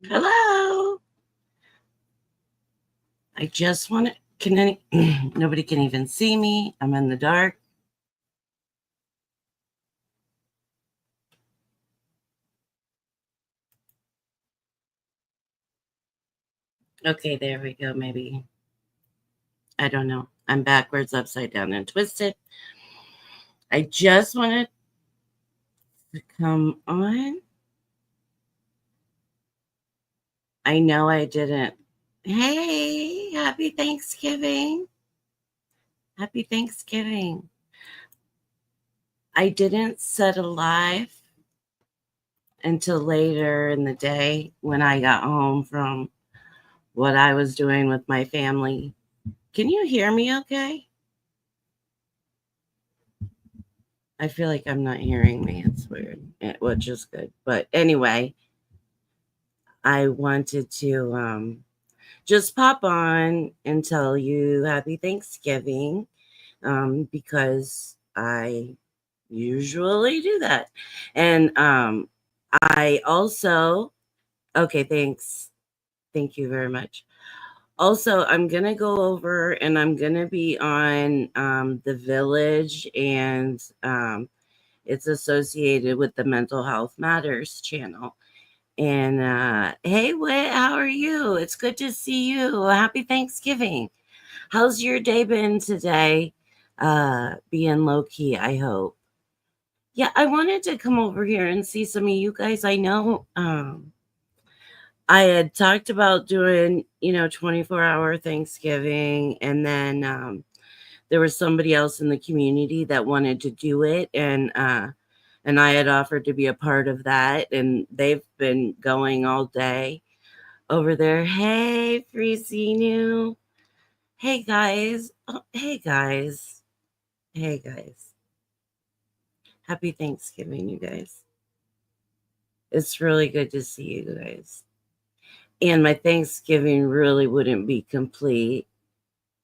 Hello. I just want to. Can any? Nobody can even see me. I'm in the dark. Okay, there we go. Maybe. I don't know. I'm backwards, upside down, and twisted. I just wanted to come on. I know I didn't. Hey, happy Thanksgiving. Happy Thanksgiving. I didn't set a live until later in the day when I got home from what I was doing with my family. Can you hear me okay? I feel like I'm not hearing me. It's weird, which is good. But anyway, I wanted to just pop on and tell you happy Thanksgiving because I usually do that. And I also, okay, thanks. Thank you very much. Also, I'm going to go over and I'm going to be on The Village and it's associated with the Mental Health Matters channel. And hey, Whit, how are you? It's good to see you. Happy Thanksgiving. How's your day been today? Being low key, I hope. Yeah, I wanted to come over here and see some of you guys. I know I had talked about doing, 24-hour Thanksgiving, and then there was somebody else in the community that wanted to do it, and I had offered to be a part of that, and they've been going all day over there. Hey, Freezinu. Hey, guys. Oh, hey, guys. Hey, guys. Happy Thanksgiving, you guys. It's really good to see you guys. And my Thanksgiving really wouldn't be complete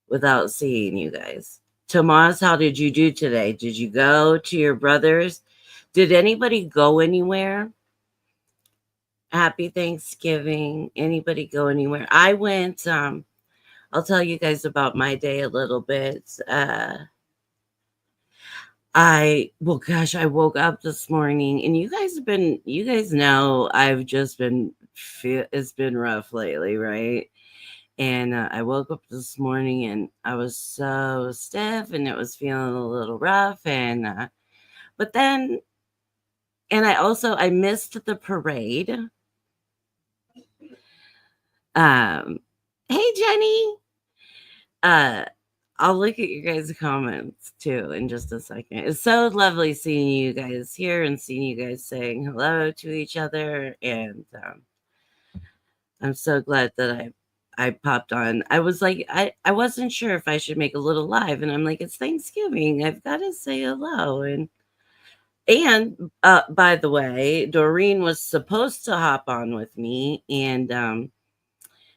without seeing you guys. Tomas, how did you do today? Did you go to your brother's? Did anybody go anywhere? Happy Thanksgiving. Anybody go anywhere? I went, I'll tell you guys about my day a little bit. Well, gosh, I woke up this morning and you guys know I've just been, it's been rough lately, right? And I woke up this morning and I was so stiff and it was feeling a little rough. But then, and I missed the parade. Um, hey, Jenny. Uh, I'll look at you guys' comments too in just a second. It's so lovely seeing you guys here and seeing you guys saying hello to each other. And I'm so glad that I popped on. I was like, I wasn't sure if I should make a little live, and I'm like, it's Thanksgiving. I've got to say hello. And by the way, Doreen was supposed to hop on with me, and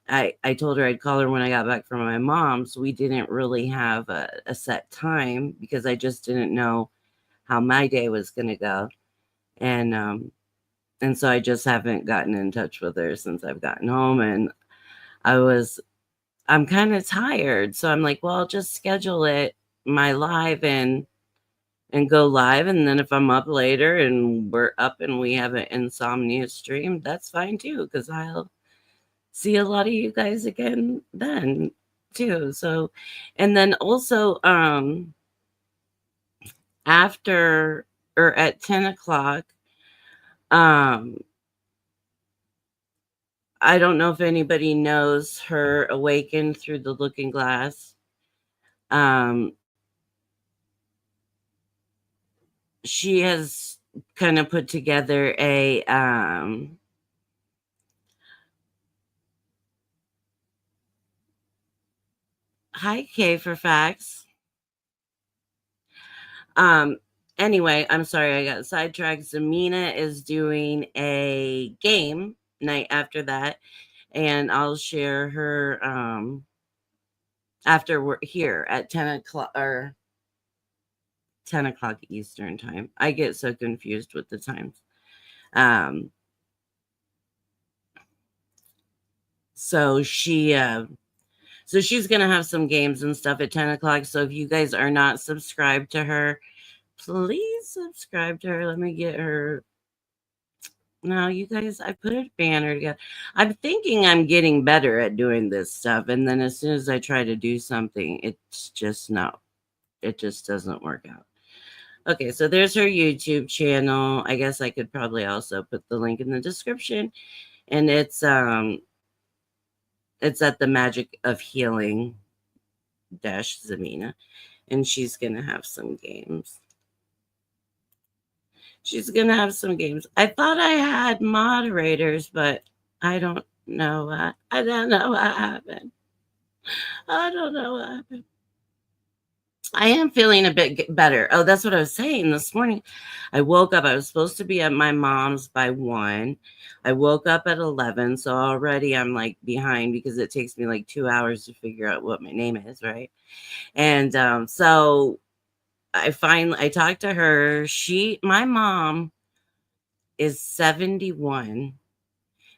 I told her I'd call her when I got back from my mom's. We didn't really have a set time because I just didn't know how my day was going to go. And so I just haven't gotten in touch with her since I've gotten home. And I was I'm kind of tired, so I'm like, well, I'll just schedule it my live and go live, and then if I'm up later and we're up and we have an insomnia stream, that's fine too, because I'll see a lot of you guys again then too. So, and then also after or at 10 o'clock, um I don't know if anybody knows her Awakened Through the Looking Glass. Um she has kind of put together a hi Kay for facts. Um anyway, I'm sorry I got sidetracked. Zamina is doing a game night after that, and I'll share her after we're here at 10 o'clock or 10 o'clock Eastern time. I get so confused with the times. Um So so she's gonna have some games and stuff at 10 o'clock. So if you guys are not subscribed to her, please subscribe to her. Let me get her. No, you guys, I put a banner together. I'm thinking I'm getting better at doing this stuff. And then as soon as I try to do something, it's just no, it just doesn't work out. Okay, so there's her YouTube channel. I guess I could probably also put the link in the description. And it's at the Magic of Healing dash Zamina. And she's gonna have some games. She's gonna have some games. I thought I had moderators, but I don't know. I don't know what happened. I don't know what happened. I am feeling a bit better. Oh, that's what I was saying this morning. I woke up. I was supposed to be at my mom's by 1. I woke up at 11. So already I'm like behind because it takes me like 2 hours to figure out what my name is, right? And so I talked to her. My mom is 71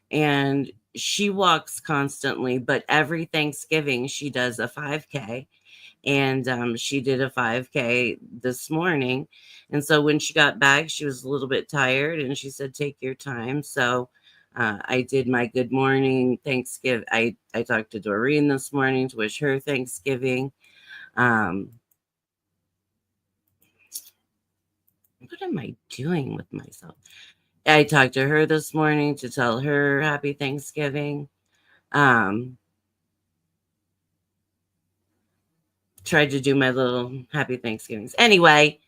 and she walks constantly, but every Thanksgiving she does a 5K. And she did a 5K this morning. And so when she got back, she was a little bit tired and she said, take your time. So I did my good morning Thanksgiving. I talked to Doreen this morning to wish her Thanksgiving. What am I doing with myself? I talked to her this morning to tell her happy Thanksgiving. Tried to do my little happy Thanksgivings. Anyway,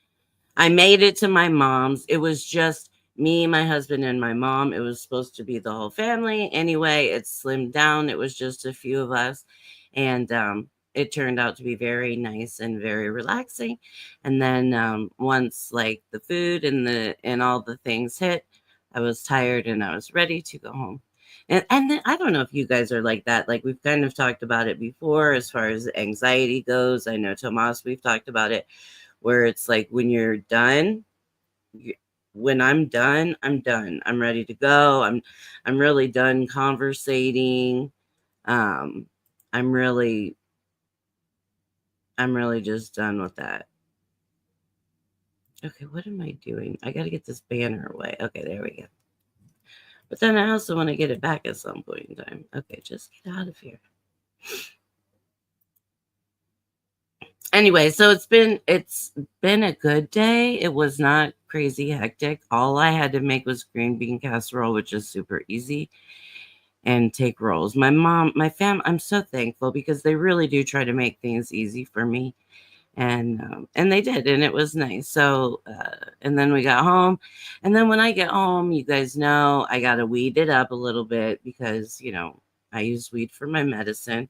I made it to my mom's. It was just me, my husband, and my mom. It was supposed to be the whole family. Anyway, it slimmed down. It was just a few of us. And it turned out to be very nice and very relaxing. And then once like the food and all the things hit, I was tired and I was ready to go home. And then I don't know if you guys are like that. Like we've kind of talked about it before as far as anxiety goes. I know Tomas, we've talked about it where it's like when you're done, when I'm done, I'm done. I'm ready to go. I'm really done conversating. Um, I'm really I'm really just done with that. Okay, what am I doing? I got to get this banner away. Okay, there we go. But then I also want to get it back at some point in time. Okay, just get out of here. Anyway, so it's been a good day. It was not crazy hectic. All I had to make was green bean casserole, which is super easy, and take rolls. I'm so thankful because they really do try to make things easy for me, and they did, and it was nice. So, and then we got home, and then when I get home, you guys know I gotta weed it up a little bit because I use weed for my medicine,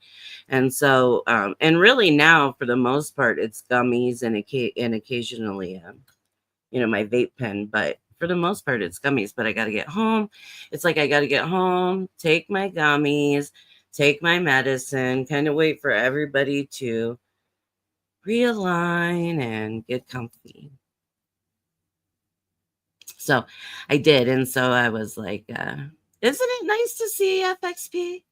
and so and really now for the most part it's gummies and occasionally my vape pen, but for the most part it's gummies. But I got to get home. It's like I got to get home, take my gummies, take my medicine, kind of wait for everybody to realign and get comfy. So I did. And so I was like, isn't it nice to see FXP?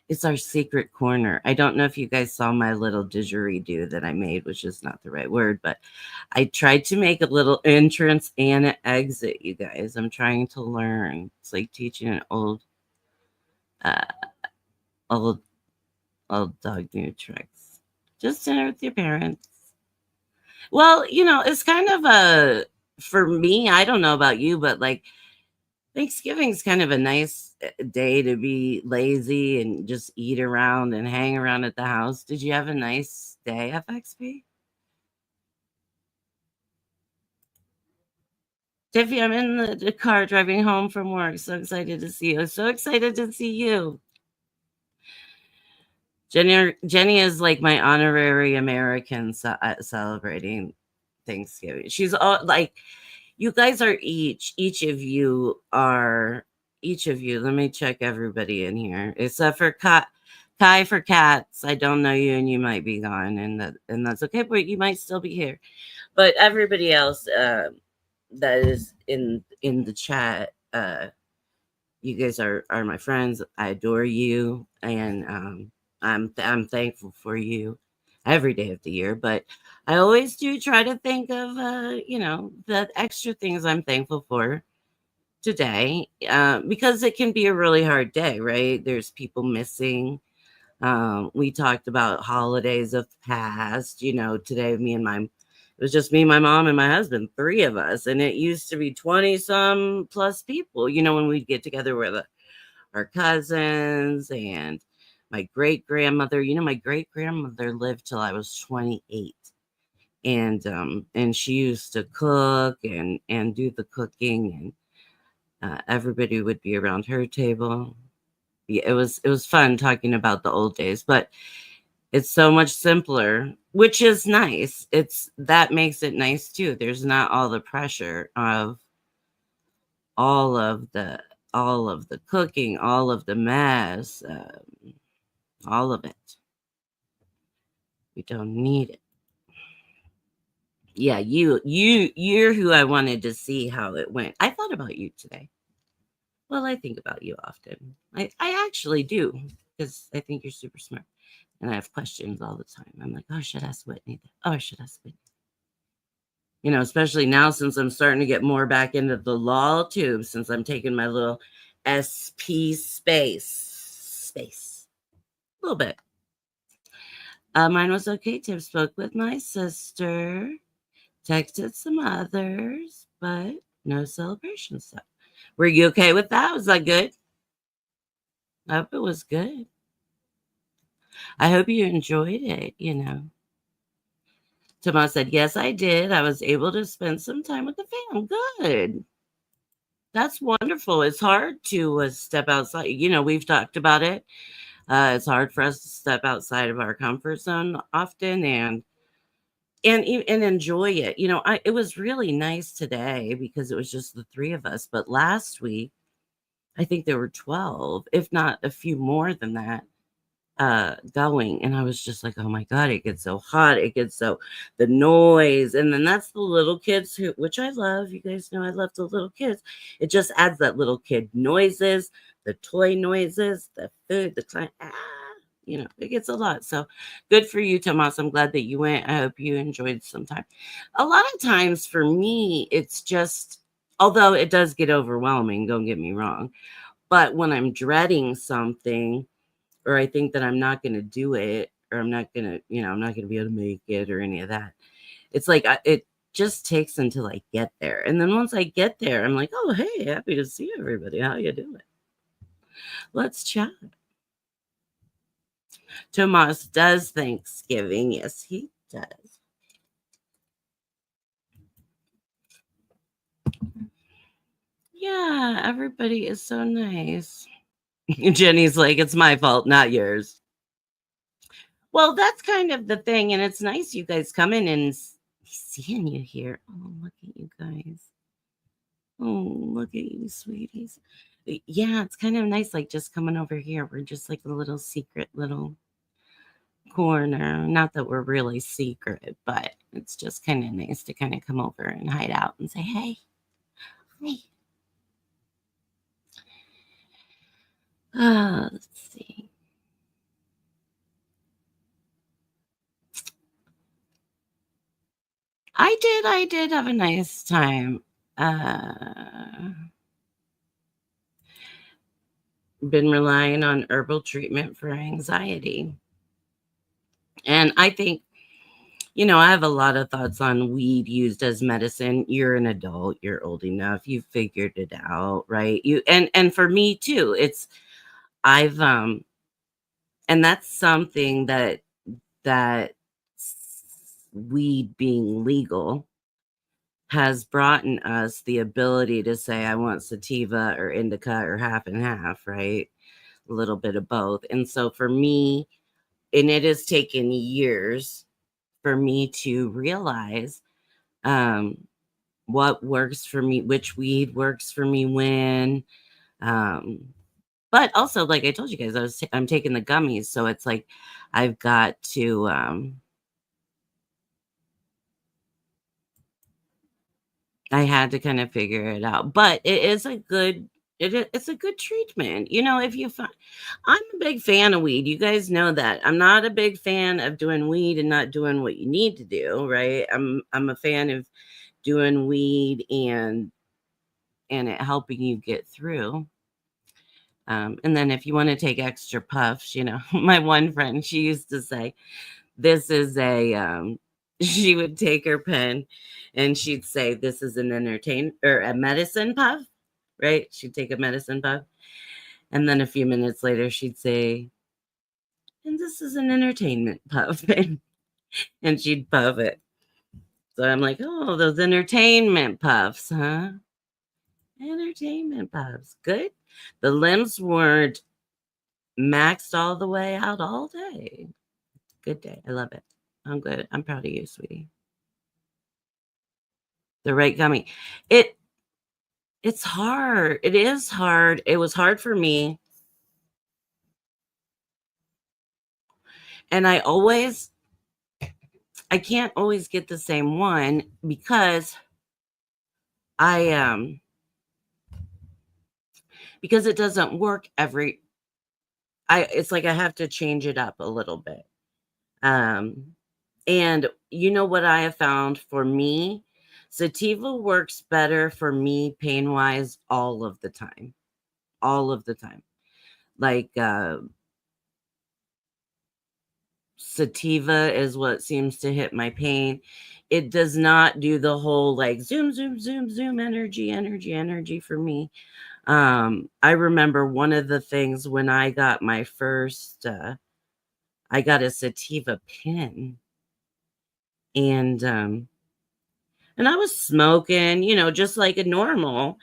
It's our secret corner. I don't know if you guys saw my little didgeridoo that I made, which is not the right word, but I tried to make a little entrance and an exit, you guys. I'm trying to learn. It's like teaching an uh, old, old dog new tricks. Just dinner with your parents. Well, it's kind of for me, I don't know about you, but like Thanksgiving's kind of a nice day to be lazy and just eat around and hang around at the house. Did you have a nice day, FXP? Tiffy, I'm in the car driving home from work. So excited to see you. So excited to see you. Jenny is like my honorary American celebrating Thanksgiving. She's all like, you guys are each of you. Let me check everybody in here. Except for Kai for cats. I don't know you and you might be gone and that's okay, but you might still be here. But everybody else that is in the chat, you guys are my friends. I adore you, and I'm thankful for you every day of the year. But I always do try to think of the extra things I'm thankful for today, because it can be a really hard day, right? There's people missing. We talked about holidays of past. Today it was just me, my mom, and my husband, three of us, and it used to be 20 some plus people. When we'd get together with our cousins and my great grandmother. My great grandmother lived till I was 28, and she used to cook and do the cooking, and everybody would be around her table. Yeah, it was fun talking about the old days, but it's so much simpler, which is nice. That makes it nice too. There's not all the pressure of all of the all of the cooking, all of the mess, all of it. We don't need it. Yeah, you're who I wanted to see how it went. I thought about you today. Well, I think about you often. I actually do, because I think you're super smart. And I have questions all the time. I'm like, oh, I should ask Whitney that. Oh, I should ask Whitney. Especially now since I'm starting to get more back into the law tube, since I'm taking my little SP space. A little bit. Mine was okay. Tim spoke with my sister, texted some others, but no celebration stuff. Were you okay with that? Was that good? I hope it was good. I hope you enjoyed it. Tomas said, yes, I did. I was able to spend some time with the fam. Good. That's wonderful. It's hard to step outside. We've talked about it. It's hard for us to step outside of our comfort zone often and enjoy it. It was really nice today because it was just the three of us. But last week, I think there were 12, if not a few more than that, going, and I was just like, oh my god, it gets so hot, it gets so the noise, and then that's the little kids which I love. You guys know I love the little kids. It just adds that little kid noises, the toy noises, the food, the client. It gets a lot. So good for you, Tomas. I'm glad that you went. I hope you enjoyed some time. A lot of times for me, it's just, although it does get overwhelming, don't get me wrong, but when I'm dreading something, or I think that I'm not going to do it, or I'm not going to, I'm not going to be able to make it, or any of that. It's like it just takes until I get there. And then once I get there, I'm like, oh, hey, happy to see everybody. How you doing? Let's chat. Tomas does Thanksgiving. Yes, he does. Yeah, everybody is so nice. Jenny's like, it's my fault, not yours. Well, that's kind of the thing, and it's nice you guys coming and seeing you here. Oh, look at you guys. Oh, look at you, sweeties. Yeah, it's kind of nice, like just coming over here. We're just like a little secret little corner. Not that we're really secret, but it's just kind of nice to kind of come over and hide out and say, hey, hey. Let's see. I did have a nice time. Been relying on herbal treatment for anxiety. And I think, I have a lot of thoughts on weed used as medicine. You're an adult, you're old enough, you figured it out, right? And for me too, I've and that's something that weed being legal has brought in us the ability to say, I want sativa or indica or half and half, right? A little bit of both. And so for me, and it has taken years for me to realize what works for me, which weed works for me when. But also, like I told you guys, I'm taking the gummies, so it's like I've got to I had to kind of figure it out. But it is a good It's a good treatment. You know, if you find I'm a big fan of weed. You guys know that. I'm not a big fan of doing weed and not doing what you need to do, right? I'm a fan of doing weed and it helping you get through. And then if you want to take extra puffs, you know, my one friend, she used to say, this is a she would take her pen and she'd say, this is an entertain or a medicine puff, right? She'd take a medicine puff. And then a few minutes later, she'd say, and this is an entertainment puff. And she'd puff it. So I'm like, oh, those entertainment puffs, huh? Entertainment puffs. Good. The limbs weren't maxed all the way out all day. Good day. I love it. I'm good. I'm proud of you, sweetie. The right gummy. It's hard. It is hard. It was hard for me. And I can't always get the same one because I because it doesn't work it's like I have to change it up a little bit. Um and you know what I have found for me? Sativa works better for me pain wise all of the time. All of the time. Like sativa is what seems to hit my pain. It does not do the whole like zoom, zoom, zoom, zoom energy, energy, energy for me. I remember one of the things when I got my first, I got a sativa pin and and I was smoking, you know, just like a normal.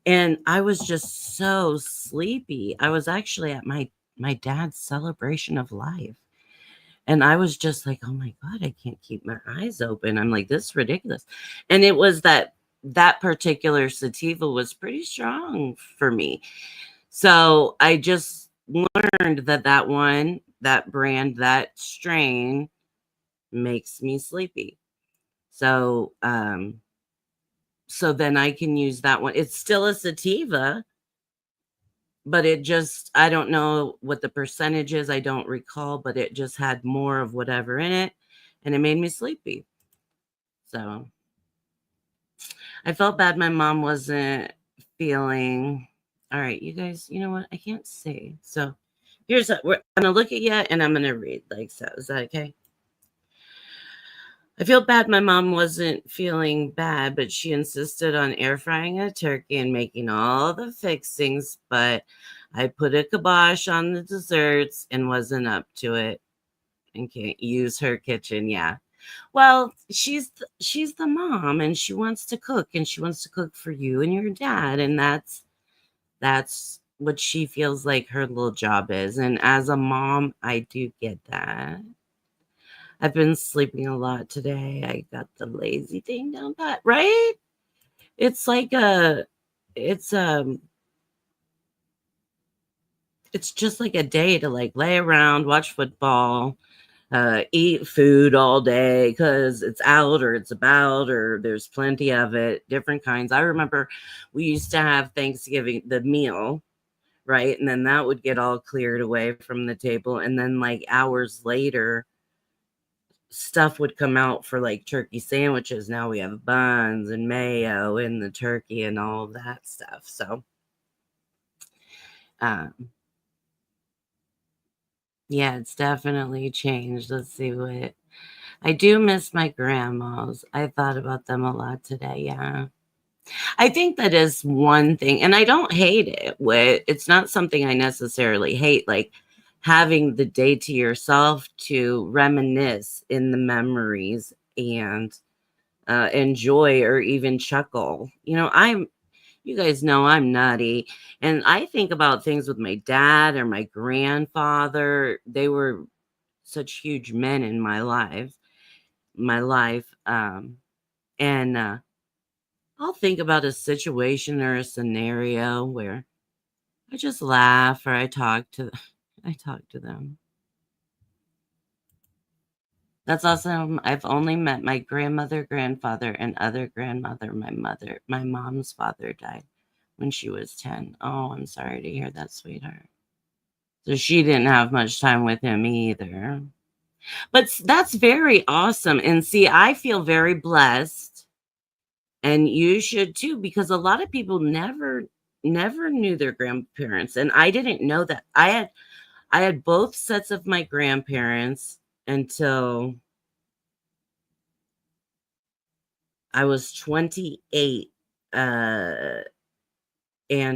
And I was just so sleepy. I was actually at my dad's celebration of life. And I was just like, "Oh my god, I can't keep my eyes open." I'm like, "This is ridiculous." And it was that particular sativa was pretty strong for me. So, I just learned that one, that brand, that strain makes me sleepy. So, so then I can use that one. It's still a sativa, but it just I don't know what the percentage is, I don't recall, but it just had more of whatever in it, and it made me sleepy. So, I felt bad my mom wasn't feeling alright, you guys, you know what? I can't see. So, I'm gonna look at you and I'm gonna read like so. Is that okay? I feel bad my mom wasn't feeling bad, but she insisted on air frying a turkey and making all the fixings, but I put a kibosh on the desserts and wasn't up to it and can't use her kitchen. Yeah. Well, she's the mom and she wants to cook and she wants to cook for you and your dad and that's what she feels like her little job is. And as a mom, I do get that. I've been sleeping a lot today. I got the lazy thing down pat, right? It's like a it's it's just like a day to like lay around, watch football, eat food all day because it's out or it's about or there's plenty of it, different kinds. I remember we used to have Thanksgiving, the meal, right? And then that would get all cleared away from the table. And then like hours later, stuff would come out for like turkey sandwiches. Now we have buns and mayo in the turkey and all of that stuff. So, um, yeah, it's definitely changed. Let's see what I do miss my grandmas. I thought about them a lot today. Yeah. I think that is one thing, and I don't hate it. It's not something I necessarily hate, like having the day to yourself to reminisce in the memories and enjoy or even chuckle. You know, you guys know I'm nutty, and I think about things with my dad or my grandfather. They were such huge men in my life. And I'll think about a situation or a scenario where I just laugh or I talk to them. That's awesome. I've only met my grandmother, grandfather, and other grandmother. My mom's father died. when she was 10. Oh, I'm sorry to hear that, sweetheart. So she didn't have much time with him either. But that's very awesome. And see, I feel very blessed, and you should too, because a lot of people never knew their grandparents, and I didn't know that. I had both sets of my grandparents until I was 28 and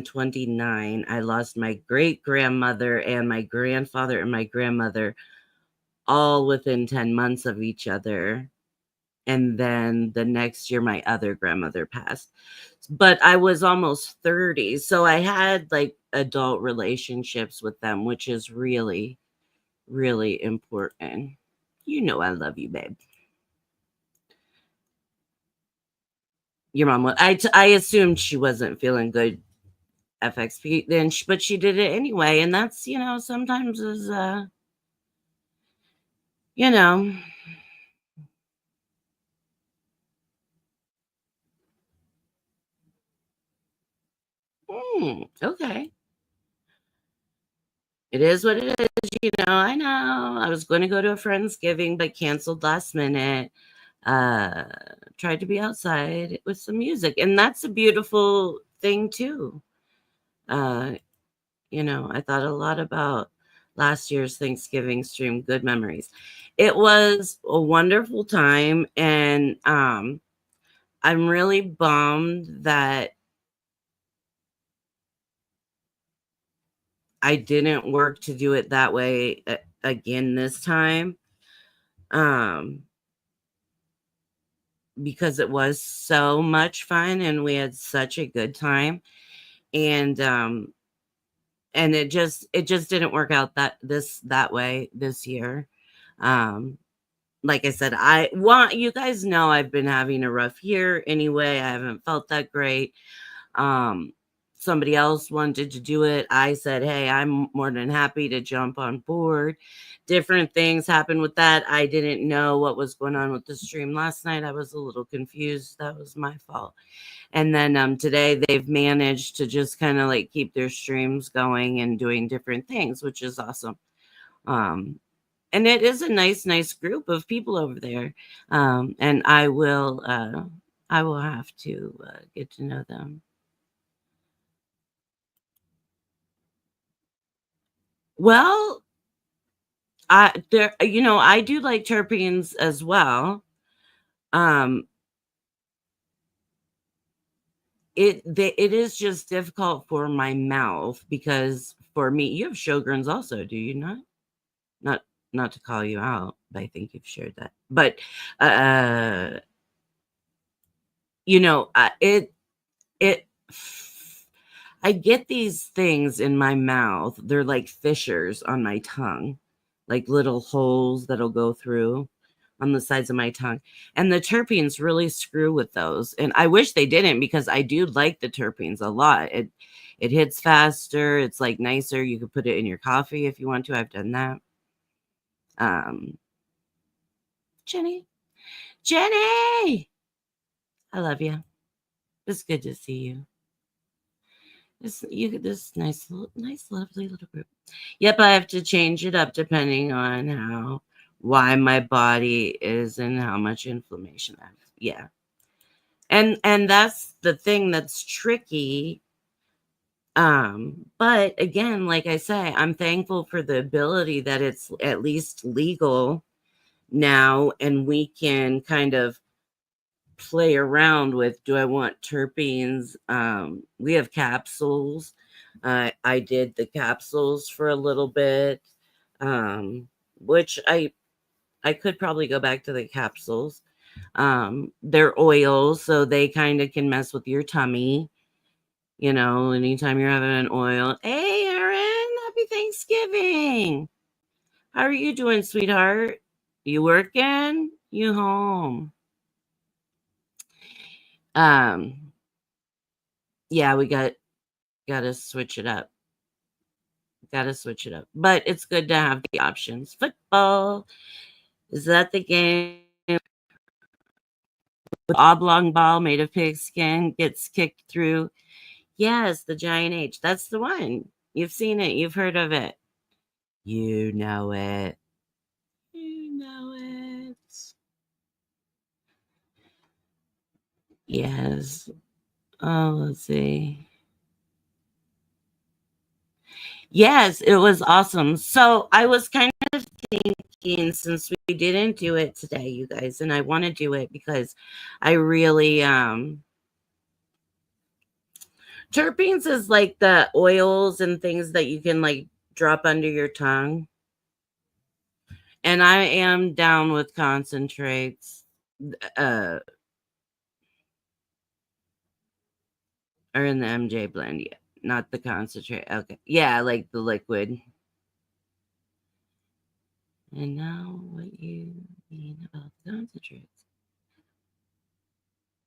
29. I lost my great grandmother and my grandfather and my grandmother all within 10 months of each other. And then the next year, my other grandmother passed. But I was almost 30. So I had like adult relationships with them, which is really, really important. You know, I love you, babe. Your mom was, I assumed she wasn't feeling good FXP then, but she did it anyway. And that's, sometimes is, you know, okay. It is what it is. I know. I was going to go to a Friendsgiving, but canceled last minute. Uh, Tried to be outside with some music, and that's a beautiful thing too. Uh, I thought a lot about last year's Thanksgiving stream, Good Memories. It was a wonderful time, and I'm really bummed that I didn't work to do it that way again this time. Um, because it was so much fun and we had such a good time. And it just didn't work out that way this year. Um like I said, I want you guys know I've been having a rough year anyway. I haven't felt that great. Um, Somebody else wanted to do it. I said, hey, I'm more than happy to jump on board. Different things happened with that. I didn't know what was going on with the stream last night. I was a little confused. That was my fault. And then today they've managed to just kind of like keep their streams going and doing different things, which is awesome. Um, and it is a nice group of people over there. And I will have to get to know them. Well, I do like terpenes as well. Um, it is just difficult for my mouth because for me, you have Sjogren's also, do you not? Not not to call you out, but I think you've shared that. But uh, it I get these things in my mouth. They're like fissures on my tongue, like little holes that'll go through on the sides of my tongue. And the terpenes really screw with those. And I wish they didn't because I do like the terpenes a lot. It hits faster. It's like nicer. You could put it in your coffee if you want to. I've done that. Um, Jenny, Jenny, I love you. It's good to see you. This nice, lovely little group. Yep, I have to change it up depending on why my body is and how much inflammation I have. Yeah. And that's the thing that's tricky. But again, like I say, I'm thankful for the ability that it's at least legal now and we can kind of play around with, do I want terpenes? We have capsules. I did the capsules for a little bit, which I could probably go back to the capsules. They're oils, so they kind of can mess with your tummy. Anytime you're having an oil. Hey, Erin, happy Thanksgiving. How are you doing, sweetheart? You working? You home? Um, yeah, we gotta switch it up. Gotta switch it up. But it's good to have the options. Football. Is that the game? Oblong ball made of pigskin gets kicked through. Yes, the Giant H. That's the one. You've seen it. You've heard of it. You know it. You know it. Yes. Oh, let's see. Yes, it was awesome. So I was kind of thinking, since we didn't do it today, you guys, and I want to do it because I really terpenes is like the oils and things that you can like drop under your tongue. And I am down with concentrates. Uh or in the MJ blend, yeah. Not the concentrate. Okay. Yeah, like the liquid. And now what you mean about the concentrates?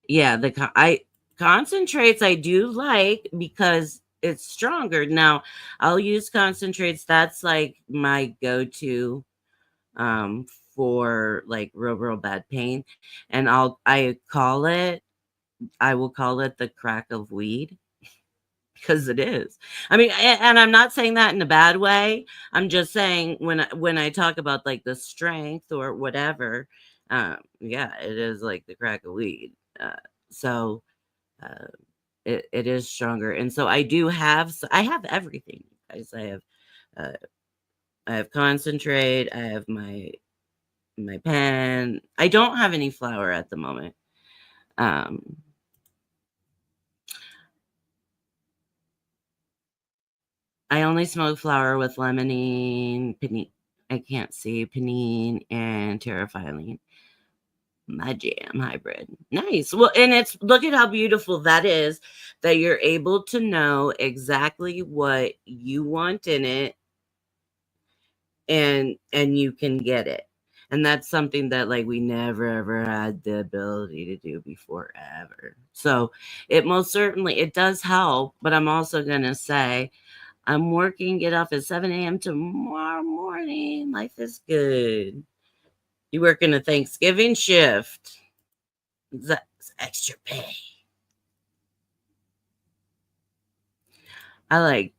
Yeah, I concentrates I do like because it's stronger. Now, I'll use concentrates. That's like my go-to um for like real bad pain. And I will call it the crack of weed because it is. I mean, and I'm not saying that in a bad way. I'm just saying when I talk about like the strength or whatever, yeah, it is like the crack of weed. So uh, it is stronger, and so I have everything, guys. Uh, I have concentrate. I have my pen. I don't have any flour at the moment. Um, I only smoke flower with limonene, pinene. I can't see pinene and terephthaline. My jam hybrid. Nice. Well, and it's look at how beautiful that is that you're able to know exactly what you want in it and you can get it. And that's something that like we never ever had the ability to do before ever. So it most certainly it does help, but I'm also gonna say I'm working, get off at 7 a.m. tomorrow morning. Life is good. You working a Thanksgiving shift. That's extra pay. I like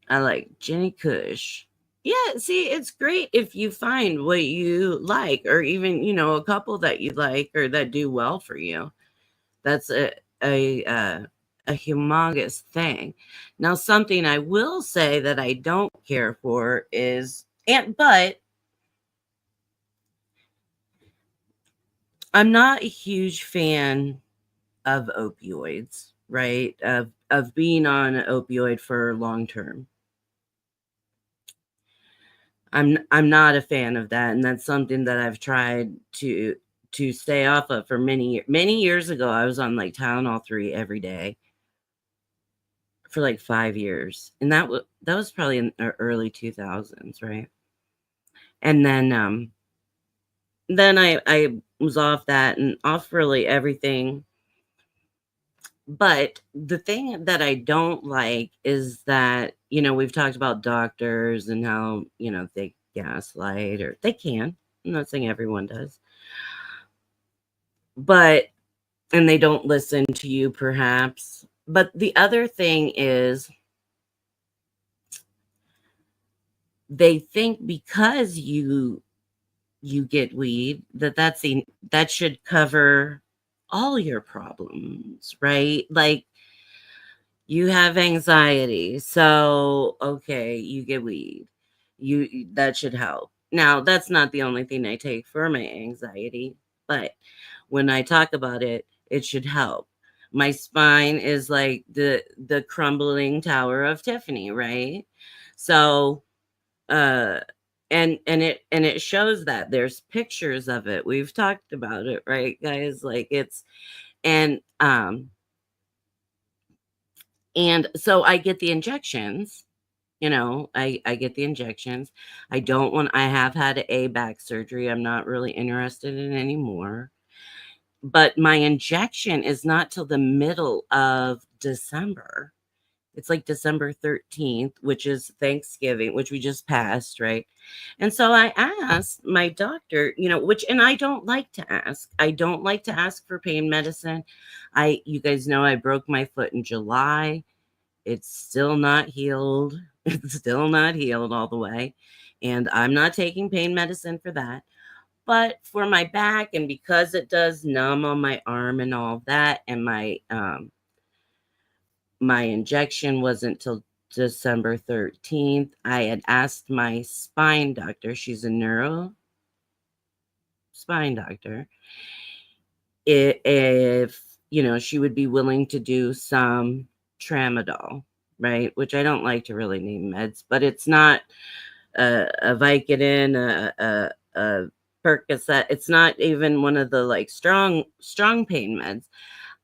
I like Jenny Kush. Yeah, see, it's great if you find what you like, or even, a couple that you like or that do well for you. That's a humongous thing. Now, something I will say that I don't care for is, but I'm not a huge fan of opioids, right? Of being on an opioid for long term. I'm not a fan of that, and that's something that I've tried to stay off of for many years ago. I was on like Tylenol 3 every day for like 5 years. And that was probably in the early 2000s, right? And then I was off that and off really everything. But the thing that I don't like is that, we've talked about doctors and how, they gaslight, or they can. I'm not saying everyone does. But and they don't listen to you perhaps. But the other thing is they think because you get weed that should cover all your problems, right? Like you have anxiety, so okay, you get weed. That should help. Now, that's not the only thing I take for my anxiety, but when I talk about it, it should help. My spine is like the crumbling Tower of Tiffany, right? So, uh and it shows that there's pictures of it. We've talked about it, right, guys? Like it's and so I get the injections. I get the injections. I have had a back surgery. I'm not really interested in anymore. But my injection is not till the middle of December. It's like December 13th, which is Thanksgiving, which we just passed, right? And so I asked my doctor, which, and I don't like to ask. I don't like to ask for pain medicine. You guys know I broke my foot in July. It's still not healed. It's still not healed all the way. And I'm not taking pain medicine for that. But for my back, and because it does numb on my arm and all that, and my injection wasn't till December 13th. I had asked my spine doctor, she's a neuro spine doctor, if she would be willing to do some tramadol, right? Which I don't like to really name meds, but it's not a Vicodin, a Percocet. It's not even one of the like strong pain meds.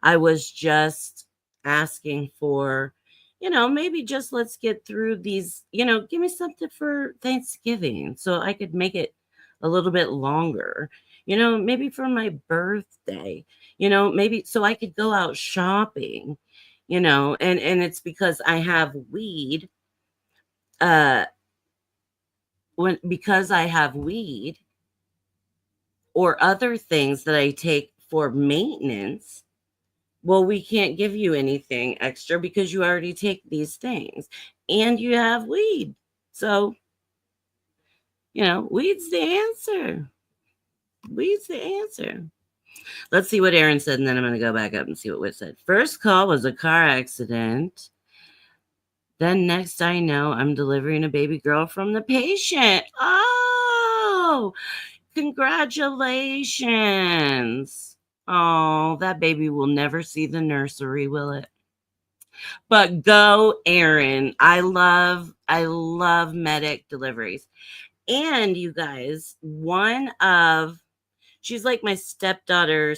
I was just asking for, maybe just let's get through these, give me something for Thanksgiving so I could make it a little bit longer, maybe for my birthday, maybe so I could go out shopping, and it's because I have weed. Because I have weed or other things that I take for maintenance, well, we can't give you anything extra because you already take these things and you have weed. So, weed's the answer. Weed's the answer. Let's see what Aaron said, and then I'm going to go back up and see what Whit said. First call was a car accident. Then next I know I'm delivering a baby girl from the patient. Oh, congratulations. Oh, that baby will never see the nursery, will it? But go, Aaron. I love medic deliveries. And you guys, she's like my stepdaughter.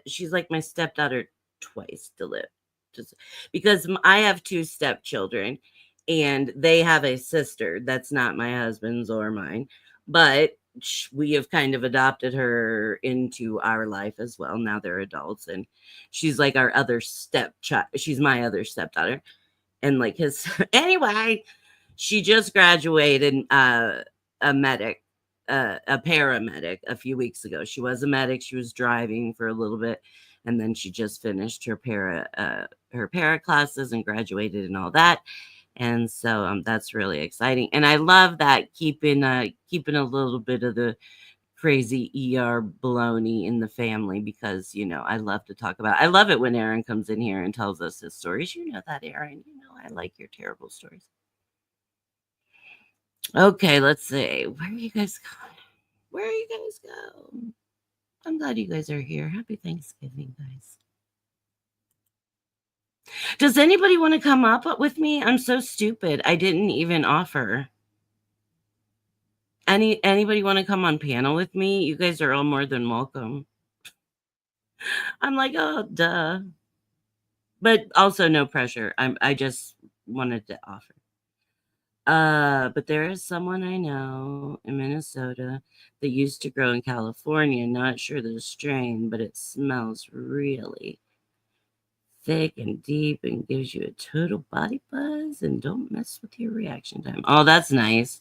She's like my stepdaughter twice delivered. Just because I have two stepchildren and they have a sister that's not my husband's or mine, but we have kind of adopted her into our life as well. Now they're adults, and she's like our other stepchild. She's my other stepdaughter, and like his anyway. She just graduated a medic, a paramedic a few weeks ago. She was a medic. She was driving for a little bit, and then she just finished her para classes and graduated and all that. And so that's really exciting. And I love that keeping a little bit of the crazy ER baloney in the family because I love to talk about. I love it when Aaron comes in here and tells us his stories. You know that, Aaron. I like your terrible stories. Okay, let's see. Where are you guys going? Where are you guys going? I'm glad you guys are here. Happy Thanksgiving, guys. Does anybody want to come up with me? I'm so stupid. I didn't even offer. Anybody want to come on panel with me? You guys are all more than welcome. I'm like, oh, duh. But also no pressure. I just wanted to offer. But there is someone I know in Minnesota that used to grow in California. Not sure the strain, but it smells really thick and deep and gives you a total body buzz and don't mess with your reaction time. Oh, that's nice.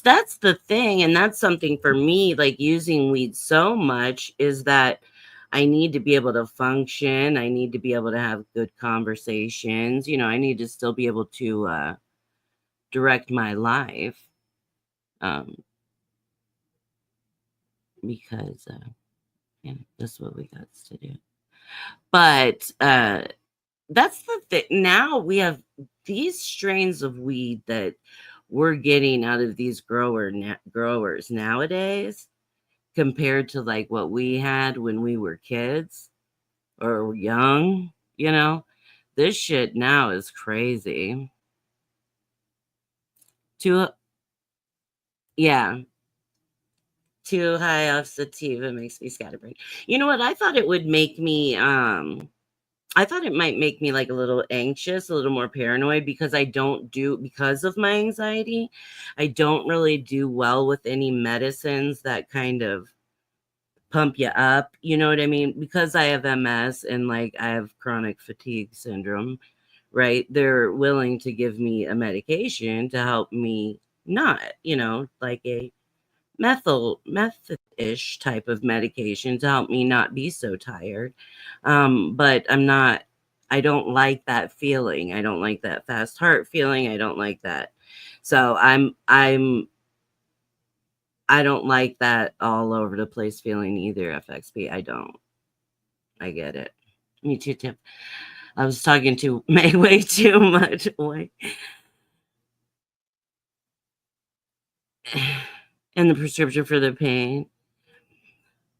That's the thing. And that's something for me, like using weed so much, is that I need to be able to function. I need to be able to have good conversations. I need to still be able to direct my life. Because that's what we got to do. But that's the thing. Now we have these strains of weed that we're getting out of these growers nowadays compared to like what we had when we were kids or young. This shit now is crazy. Yeah, too high off sativa makes me scatterbrained. You know what? I thought it would make me I thought it might make me like a little anxious, a little more paranoid because because of my anxiety, I don't really do well with any medicines that kind of pump you up. You know what I mean? Because I have MS and like I have chronic fatigue syndrome, right? They're willing to give me a medication to help me not, like a method-ish type of medication to help me not be so tired. But I don't like that feeling. I don't like that fast heart feeling. I don't like that. So I don't like that all over the place feeling either, FXP. I don't. I get it. Me too, Tip. I was talking to May way too much. Boy. And the prescription for the pain.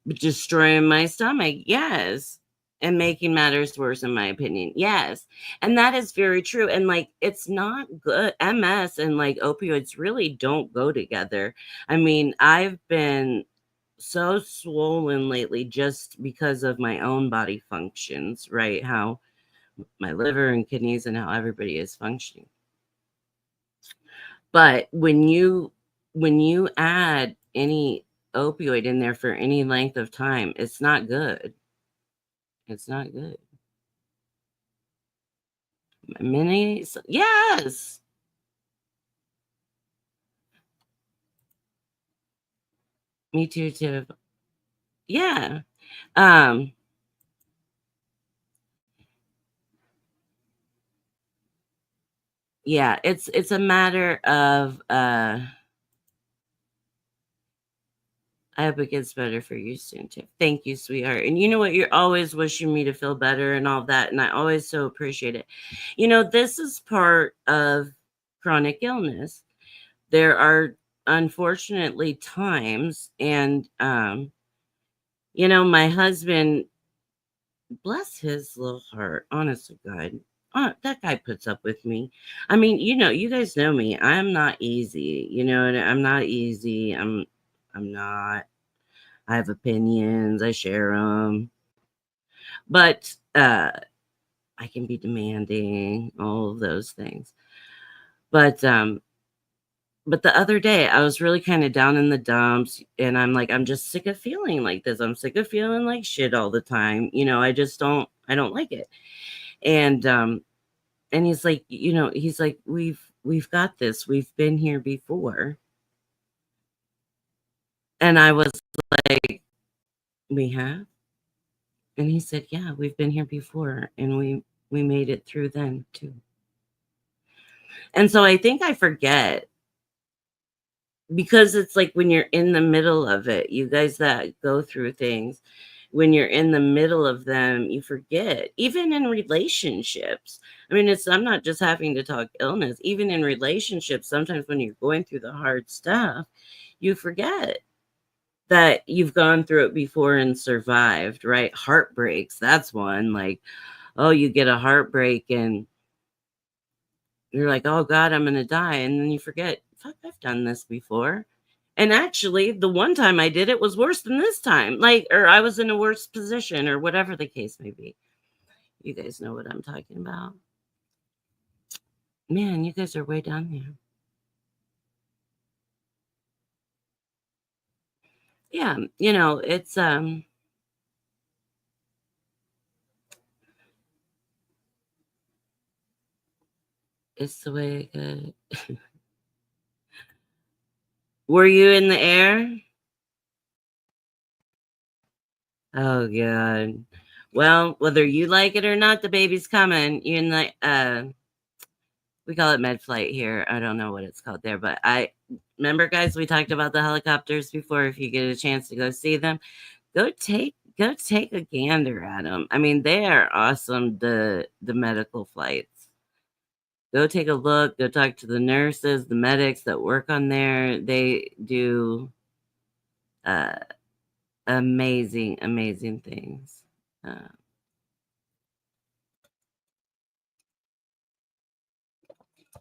Destroying my stomach, yes, and making matters worse, in my opinion, yes, and that is very true, and, like, it's not good. MS and, like, opioids really don't go together. I mean, I've been so swollen lately just because of my own body functions, right? How my liver and kidneys and how everybody is functioning. But when you add any opioid in there for any length of time, it's not good. It's not good. Minis, yes. Me too, too. Yeah. Um, yeah, it's a matter of I hope it gets better for you soon, too. Thank you, sweetheart. And you know what? You're always wishing me to feel better and all that. And I always so appreciate it. This is part of chronic illness. There are unfortunately times, and my husband, bless his little heart, honest to God. That guy puts up with me. I mean, you guys know me. I'm not easy. And I'm not easy. I'm not. I have opinions. I share them, but I can be demanding. All of those things. But the other day I was really kind of down in the dumps, and I'm like, I'm just sick of feeling like this. I'm sick of feeling like shit all the time. I don't like it. And he's like, we've got this. We've been here before. And I was like, we have? And he said, yeah, we've been here before, and we made it through then too. And so I think I forget, because it's like when you're in the middle of it, you guys that go through things, when you're in the middle of them, you forget. Even in relationships. I mean, I'm not just having to talk illness, even in relationships, sometimes when you're going through the hard stuff, you forget that you've gone through it before and survived, right? Heartbreaks, that's one. Like, oh, you get a heartbreak and you're like, oh God, I'm gonna die. And then you forget, fuck, I've done this before. And actually, the one time I did it was worse than this time. Like, or I was in a worse position, or whatever the case may be. You guys know what I'm talking about. Man, you guys are way down there. Yeah, it's the way it goes. Were you in the air? Oh God. Well, whether you like it or not, the baby's coming. You in the we call it med flight here. I don't know what it's called there, but I remember, guys, we talked about the helicopters before. If you get a chance to go see them, go take a gander at them. I mean, they are awesome. The medical flights. Go take a look. Go talk to the nurses, the medics that work on there. They do uh, amazing, amazing things. Uh,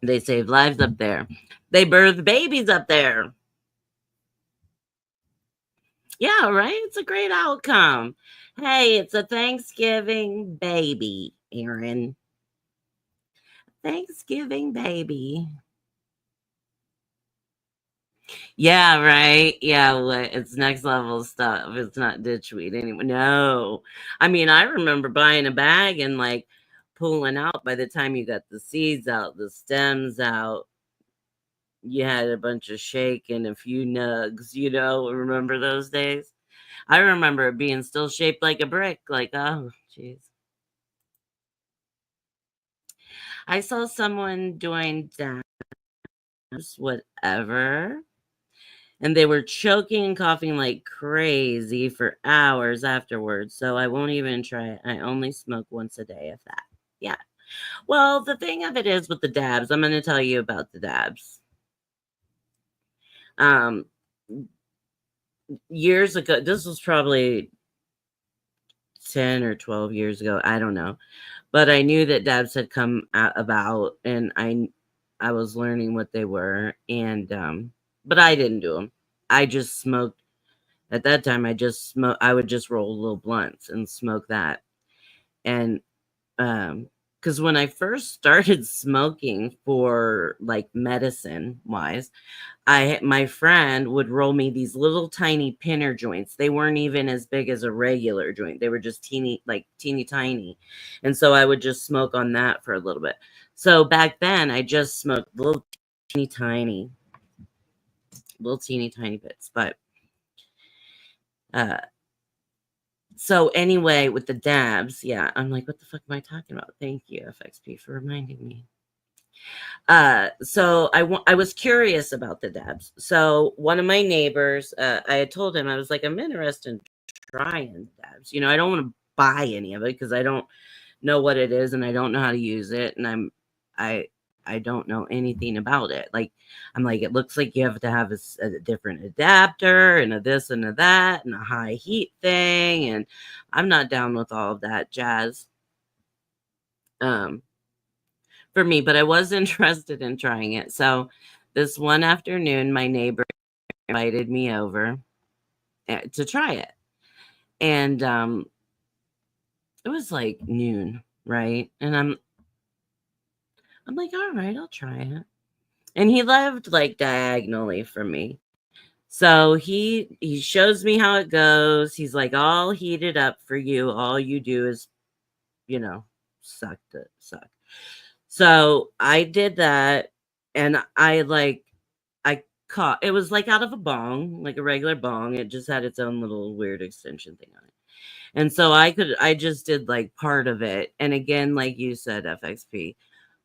they save lives up there. They birth babies up there. Yeah, right? It's a great outcome. Hey, it's a Thanksgiving baby, Aaron. Thanksgiving baby. Yeah, right. Yeah, it's next level stuff. It's not ditchweed anymore. No. I mean, I remember buying a bag and like pulling out. By the time you got the seeds out, the stems out, you had a bunch of shake and a few nugs, remember those days? I remember it being still shaped like a brick, like, oh, jeez. I saw someone doing dabs, whatever, and they were choking and coughing like crazy for hours afterwards. So I won't even try it. I only smoke once a day, if that. Yeah. Well, the thing of it is with the dabs, I'm going to tell you about the dabs. Years ago, this was probably 10 or 12 years ago. I don't know. But I knew that dabs had come about, and I was learning what they were, and but I didn't do them. I just smoked. At that time, I would just roll little blunts and smoke that. And because when I first started smoking for like medicine wise, my friend would roll me these little tiny pinner joints. They weren't even as big as a regular joint. They were just teeny tiny. And so I would just smoke on that for a little bit. So back then I just smoked little teeny tiny bits. But so anyway, with the dabs, yeah, I'm like, what the fuck am I talking about? Thank you, FXP, for reminding me. So I was curious about the dabs. So one of my neighbors, I had told him, I was like, I'm interested in trying dabs. I don't want to buy any of it because I don't know what it is and I don't know how to use it, and I don't know anything about it. Like, I'm like, it looks like you have to have a different adapter and a this and a that and a high heat thing, and I'm not down with all of that jazz. For me, but I was interested in trying it. So this one afternoon, my neighbor invited me over to try it. And it was like noon, right? And I'm like, all right, I'll try it. And he lived like diagonally from me. So he shows me how it goes. He's like, I'll heat it up for you. All you do is, suck. So I did that, and I caught it was like out of a bong, like a regular bong. It just had its own little weird extension thing on it. And so I just did like part of it. And again, like you said, FXP,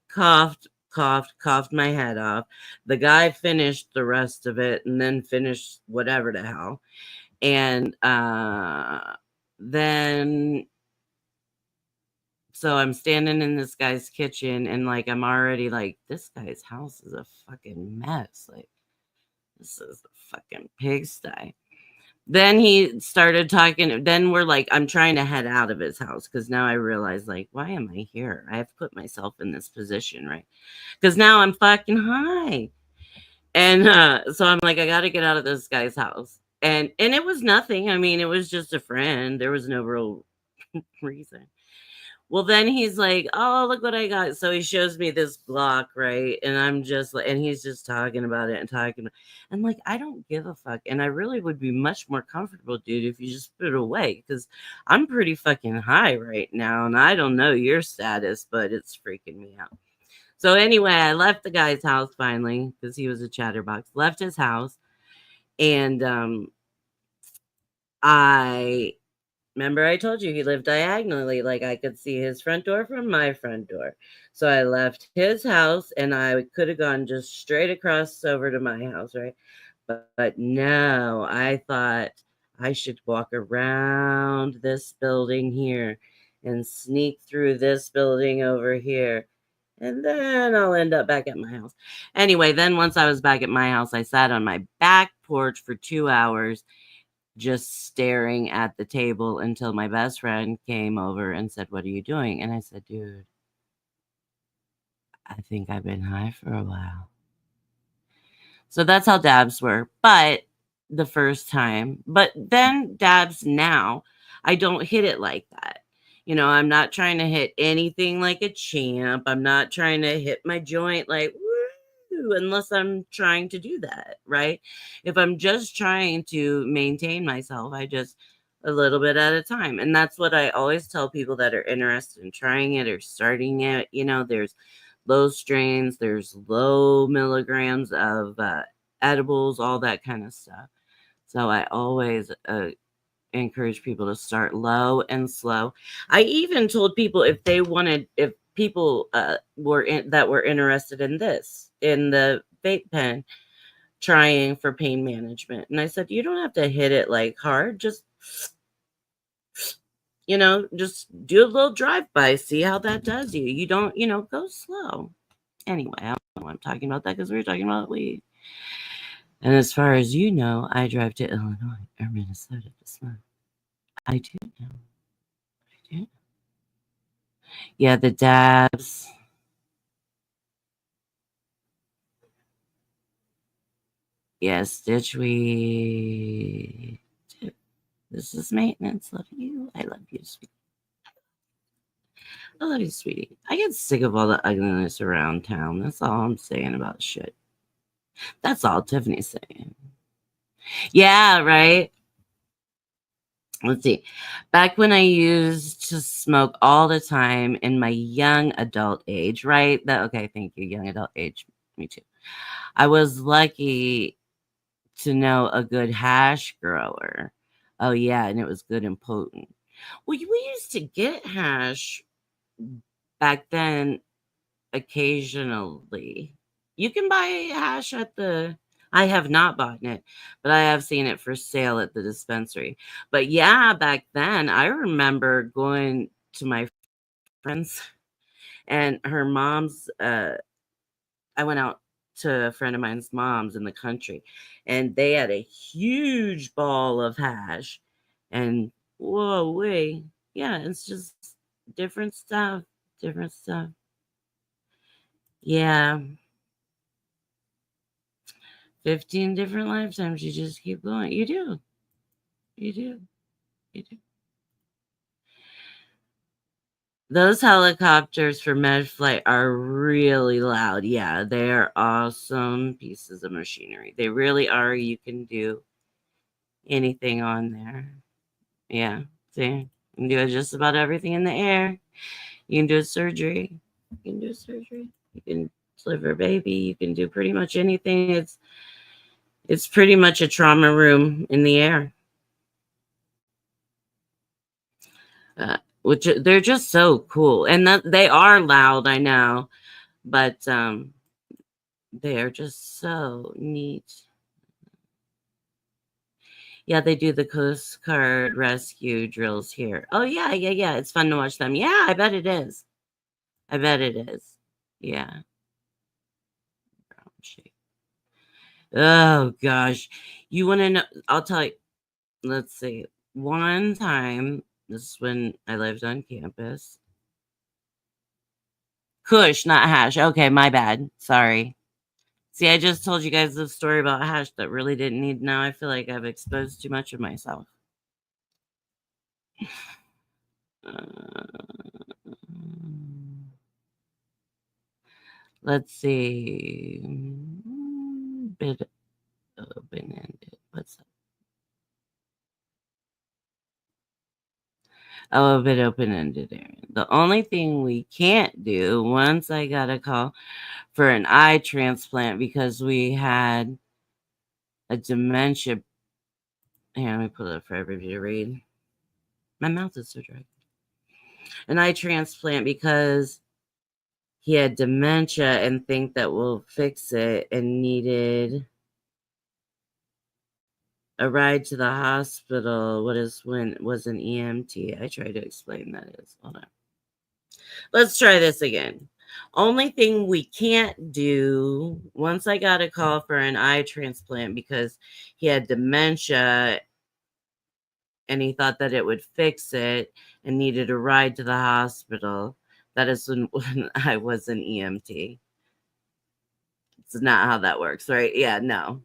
coughed my head off. The guy finished the rest of it and then finished whatever the hell. And then so I'm standing in this guy's kitchen, and like I'm already like, this guy's house is a fucking mess. Like, this is a fucking pigsty. Then he started talking. Then we're like, I'm trying to head out of his house because now I realize, like, why am I here? I have put myself in this position, right? Because now I'm fucking high. And so I'm like, I got to get out of this guy's house. And it was nothing. I mean, it was just a friend. There was no real reason. Well, then he's like, "Oh, look what I got." So he shows me this block, right? And I'm just like, and he's just talking about it and talking. I'm like, I don't give a fuck. And I really would be much more comfortable, dude, if you just put it away, because I'm pretty fucking high right now. And I don't know your status, but it's freaking me out. So anyway, I left the guy's house finally because he was a chatterbox, left his house. And I remember I told you he lived diagonally, like I could see his front door from my front door. So I left his house and I could have gone just straight across over to my house, right? But no, I thought I should walk around this building here and sneak through this building over here. And then I'll end up back at my house. Anyway, then once I was back at my house, I sat on my back porch for 2 hours just staring at the table until my best friend came over and said, "What are you doing?" And I said, "Dude, I think I've been high for a while." So that's how dabs were. But the first time, but then dabs now, I don't hit it like that. I'm not trying to hit anything like a champ. I'm not trying to hit my joint like, woo, unless I'm trying to do that, right? If I'm just trying to maintain myself, I just a little bit at a time. And that's what I always tell people that are interested in trying it or starting it. There's low strains, there's low milligrams of edibles, all that kind of stuff. So I always encourage people to start low and slow. I even told people if people that were interested in this, in the vape pen, trying for pain management. And I said, you don't have to hit it like hard. Just do a little drive by, see how that does you. You don't, go slow. Anyway, I don't know why I'm talking about that because we were talking about weed. And as far as you know, I drive to Illinois or Minnesota this month. I do know. I do. Yeah, the dabs. Yes, stitch weed. This is maintenance. Love you. I love you, sweetie. I love you, sweetie. I get sick of all the ugliness around town. That's all I'm saying about shit. That's all Tiffany's saying. Yeah, right. Let's see. Back when I used to smoke all the time in my young adult age, right? Okay, thank you. Young adult age. Me too. I was lucky to know a good hash grower. Oh yeah, and it was good and potent. Well, we used to get hash back then occasionally. You can buy hash at the I have not bought it, but I have seen it for sale at the dispensary. But yeah, back then I remember going to my friends and her mom's I went out to a friend of mine's mom's in the country and they had a huge ball of hash and whoa way. Yeah, it's just different stuff. Different stuff. Yeah. 15 different lifetimes. You just keep going. You do. You do. You do. Those helicopters for MedFlight are really loud. Yeah, they are awesome pieces of machinery. They really are. You can do anything on there. Yeah. See, you can do just about everything in the air. You can do a surgery. You can do surgery. You can deliver a baby. You can do pretty much anything. It's pretty much a trauma room in the air. Which they're just so cool, and that they are loud. I know, but they are just so neat. Yeah, they do the Coast Guard rescue drills here. Oh yeah, yeah, yeah. It's fun to watch them. Yeah, I bet it is. I bet it is. Yeah. Brown sheep. Oh gosh, you want to know? I'll tell you. Let's see. One time, this is when I lived on campus. Kush, not hash. Okay, my bad. Sorry. See, I just told you guys the story about hash that really didn't need. Now I feel like I've exposed too much of myself. Let's see. Bit open ended. What's that? Oh, a bit open ended area. The only thing we can't do once I got a call for an eye transplant because we had a dementia. Here, let me pull it up for everybody to read. My mouth is so dry. An eye transplant because he had dementia and think that we'll fix it and needed a ride to the hospital. What is when was an EMT? I tried to explain that is. Hold on. Let's try this again. Only thing we can't do once I got a call for an eye transplant because he had dementia and he thought that it would fix it and needed a ride to the hospital. That is when I was an EMT. It's not how that works, right? Yeah, no.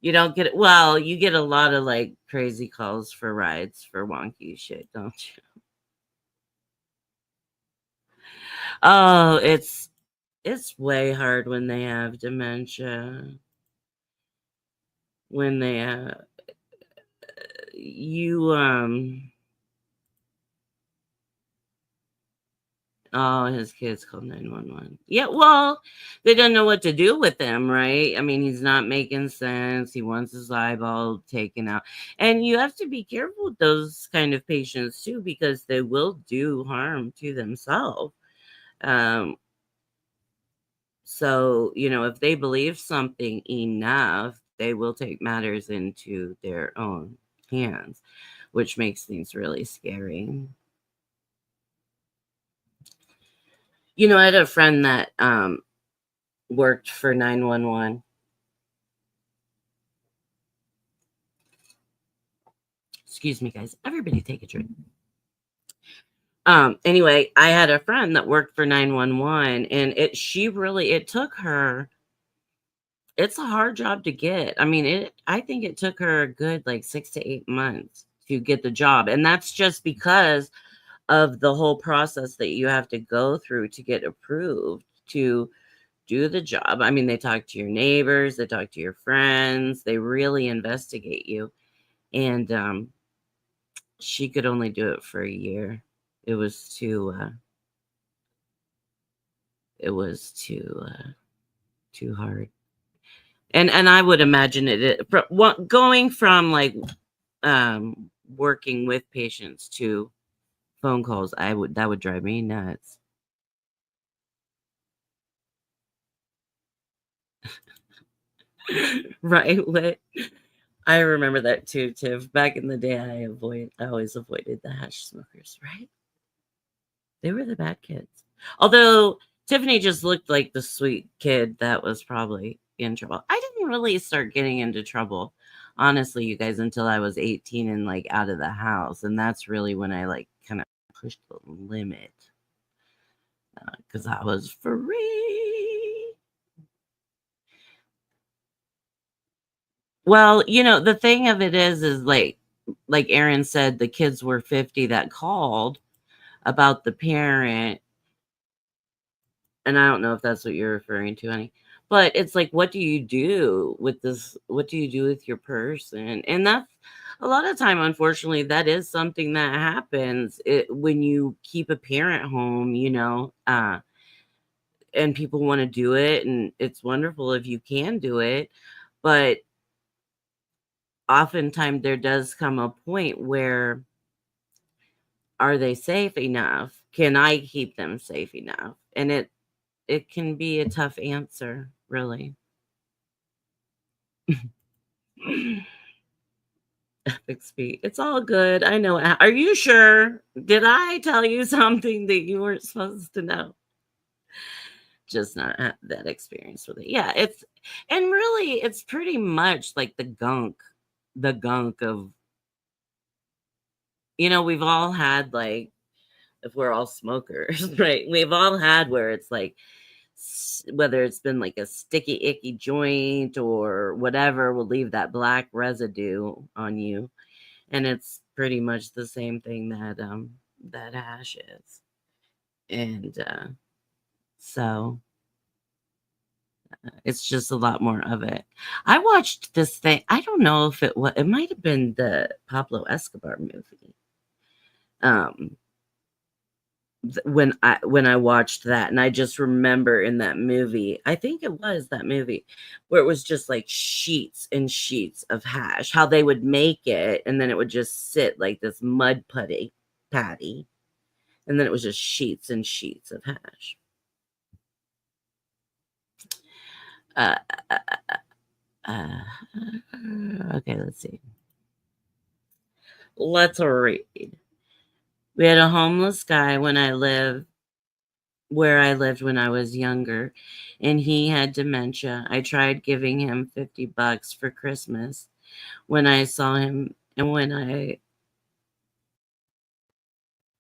You don't get it. Well, you get a lot of like crazy calls for rides for wonky shit, don't you? Oh, it's way hard when they have dementia. When they you Oh, his kids called 911. Yeah, well, they don't know what to do with him, right? I mean, he's not making sense. He wants his eyeball taken out. And you have to be careful with those kind of patients too, because they will do harm to themselves. Um, so, if they believe something enough, they will take matters into their own hands, which makes things really scary. I had a friend that worked for 911. Excuse me, guys. Everybody take a drink. Anyway, I had a friend that worked for 911, and it took her, it's a hard job to get. I mean, I think it took her a good like 6 to 8 months to get the job. And that's just because of the whole process that you have to go through to get approved to do the job. I mean, they talk to your neighbors, they talk to your friends, they really investigate you. And she could only do it for a year. It was too hard. And I would imagine going from like working with patients to phone calls, that would drive me nuts. Right? I remember that too, Tiff. Back in the day, I always avoided the hash smokers, right? They were the bad kids. Although Tiffany just looked like the sweet kid that was probably in trouble. I didn't really start getting into trouble, honestly, you guys, until I was 18 and like out of the house. And that's really when I like kind of pushed the limit because I was free. Well, the thing of it is like Aaron said, the kids were 50 that called about the parent. And I don't know if that's what you're referring to, honey. But it's like, what do you do with this? What do you do with your person? And that's a lot of time, unfortunately, that is something that happens when you keep a parent home, and people want to do it. And it's wonderful if you can do it. But oftentimes there does come a point where, are they safe enough? Can I keep them safe enough? And it can be a tough answer, really. Epic speed. It's all good. I know. Are you sure? Did I tell you something that you weren't supposed to know? Just not have that experience with it. Yeah, and really it's pretty much like the gunk of, we've all had like, if we're all smokers, right? We've all had where it's like, whether it's been like a sticky, icky joint or whatever, will leave that black residue on you. And it's pretty much the same thing that hash is. And so it's just a lot more of it. I watched this thing. I don't know if it might have been the Pablo Escobar movie. Um when I watched that, and I just remember in that movie, I think it was that movie where it was just like sheets and sheets of hash, how they would make it, and then it would just sit like this mud putty patty, and then it was just sheets and sheets of hash. Uh, uh, uh, okay, let's see. Let's read. We had a homeless guy where I lived when I was younger, and he had dementia. I tried giving him $50 for Christmas when I saw him, and when I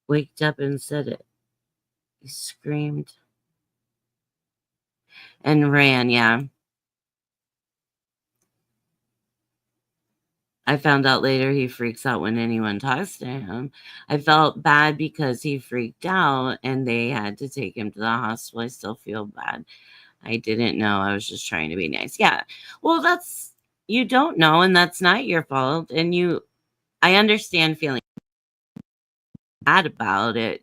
waked up and said it, he screamed and ran. Yeah. I found out later he freaks out when anyone talks to him. I felt bad because he freaked out and they had to take him to the hospital. I still feel bad. I didn't know. I was just trying to be nice. Yeah. Well, you don't know, and that's not your fault. And I understand feeling bad about it,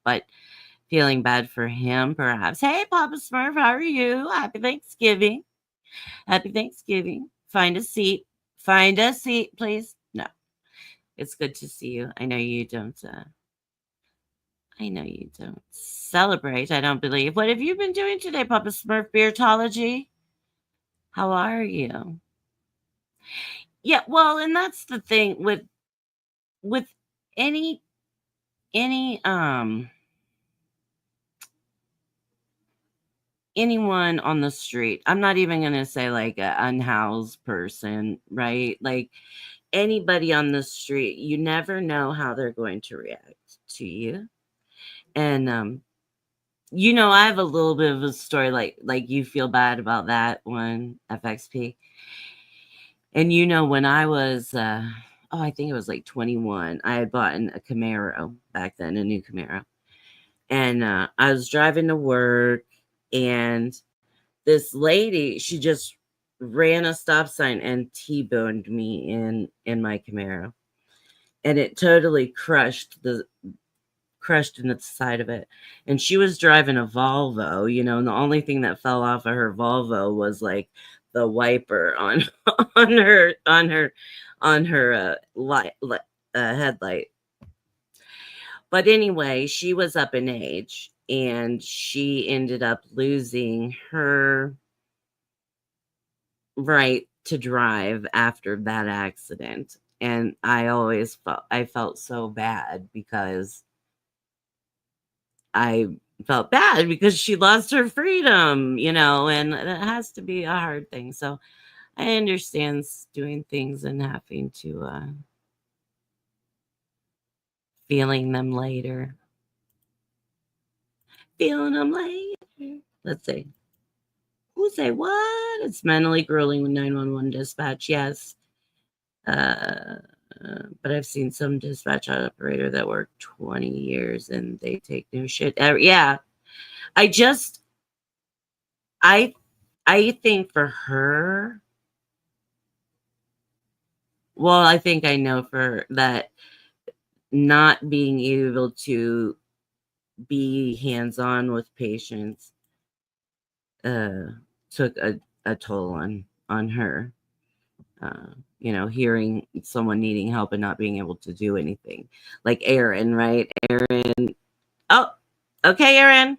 but feeling bad for him, perhaps. Hey, Papa Smurf, how are you? Happy Thanksgiving. Happy Thanksgiving. Find a seat. Find a seat, please. No, it's good to see you. I know you don't. I know you don't celebrate. I don't believe. What have you been doing today, Papa Smurf Beardology? How are you? Yeah, well, and that's the thing with any any anyone on the street. I'm not even going to say like a unhoused person, right? Like anybody on the street, you never know how they're going to react to you. And I have a little bit of a story like you feel bad about that one, FXP. And when I was I think it was like 21, I had bought a Camaro back then, a new Camaro. And I was driving to work, and this lady, she just ran a stop sign and T-boned me in my Camaro. And it totally crushed in the side of it. And she was driving a Volvo, and the only thing that fell off of her Volvo was like the wiper on on her headlight. But anyway, she was up in age, and she ended up losing her right to drive after that accident. And I felt so bad because I felt bad because she lost her freedom, and it has to be a hard thing. So I understand doing things and having to feeling them later. Feeling them later. Let's see. Who say what? It's mentally grueling with 911 dispatch. Yes. Uh, but I've seen some dispatch operator that work 20 years and they take no shit. Yeah. I just, I, I think for her, well, I think I know for that not being able to be hands-on with patients uh, took a toll on her. Hearing someone needing help and not being able to do anything, like Aaron, right? Aaron. Oh, okay, Aaron.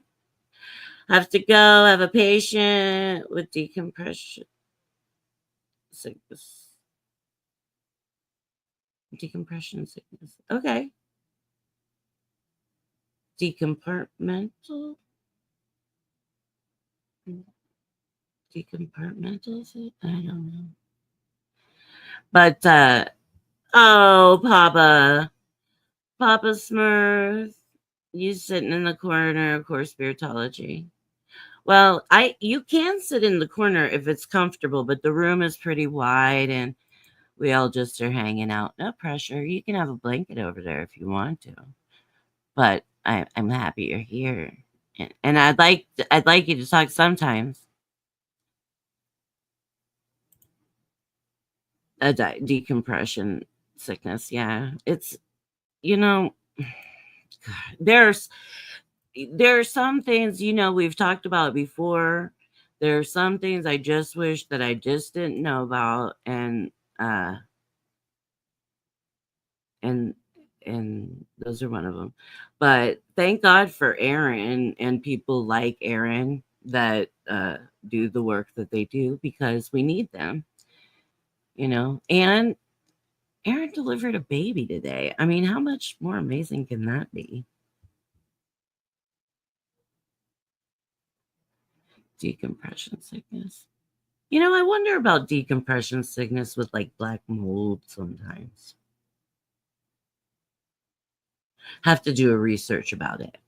Have to go. Have a patient with decompression sickness. Decompression sickness. Okay. Decompartmental. Decompartmental. I don't know. But oh, Papa Smurf, you sitting in the corner of course spiritology. Well, you can sit in the corner if it's comfortable, but the room is pretty wide and we all just are hanging out. No pressure. You can have a blanket over there if you want to. But I'm happy you're here. And I'd like you to talk sometimes. Decompression sickness, yeah. It's you know there's there are some things we've talked about before. There are some things I just wish that I just didn't know about, uh and and those are one of them. But thank God for Aaron and people like Aaron that do the work that they do, because we need them. And Aaron delivered a baby today. I mean, how much more amazing can that be? Decompression sickness. I wonder about decompression sickness with like black mold sometimes. Have to do a research about it.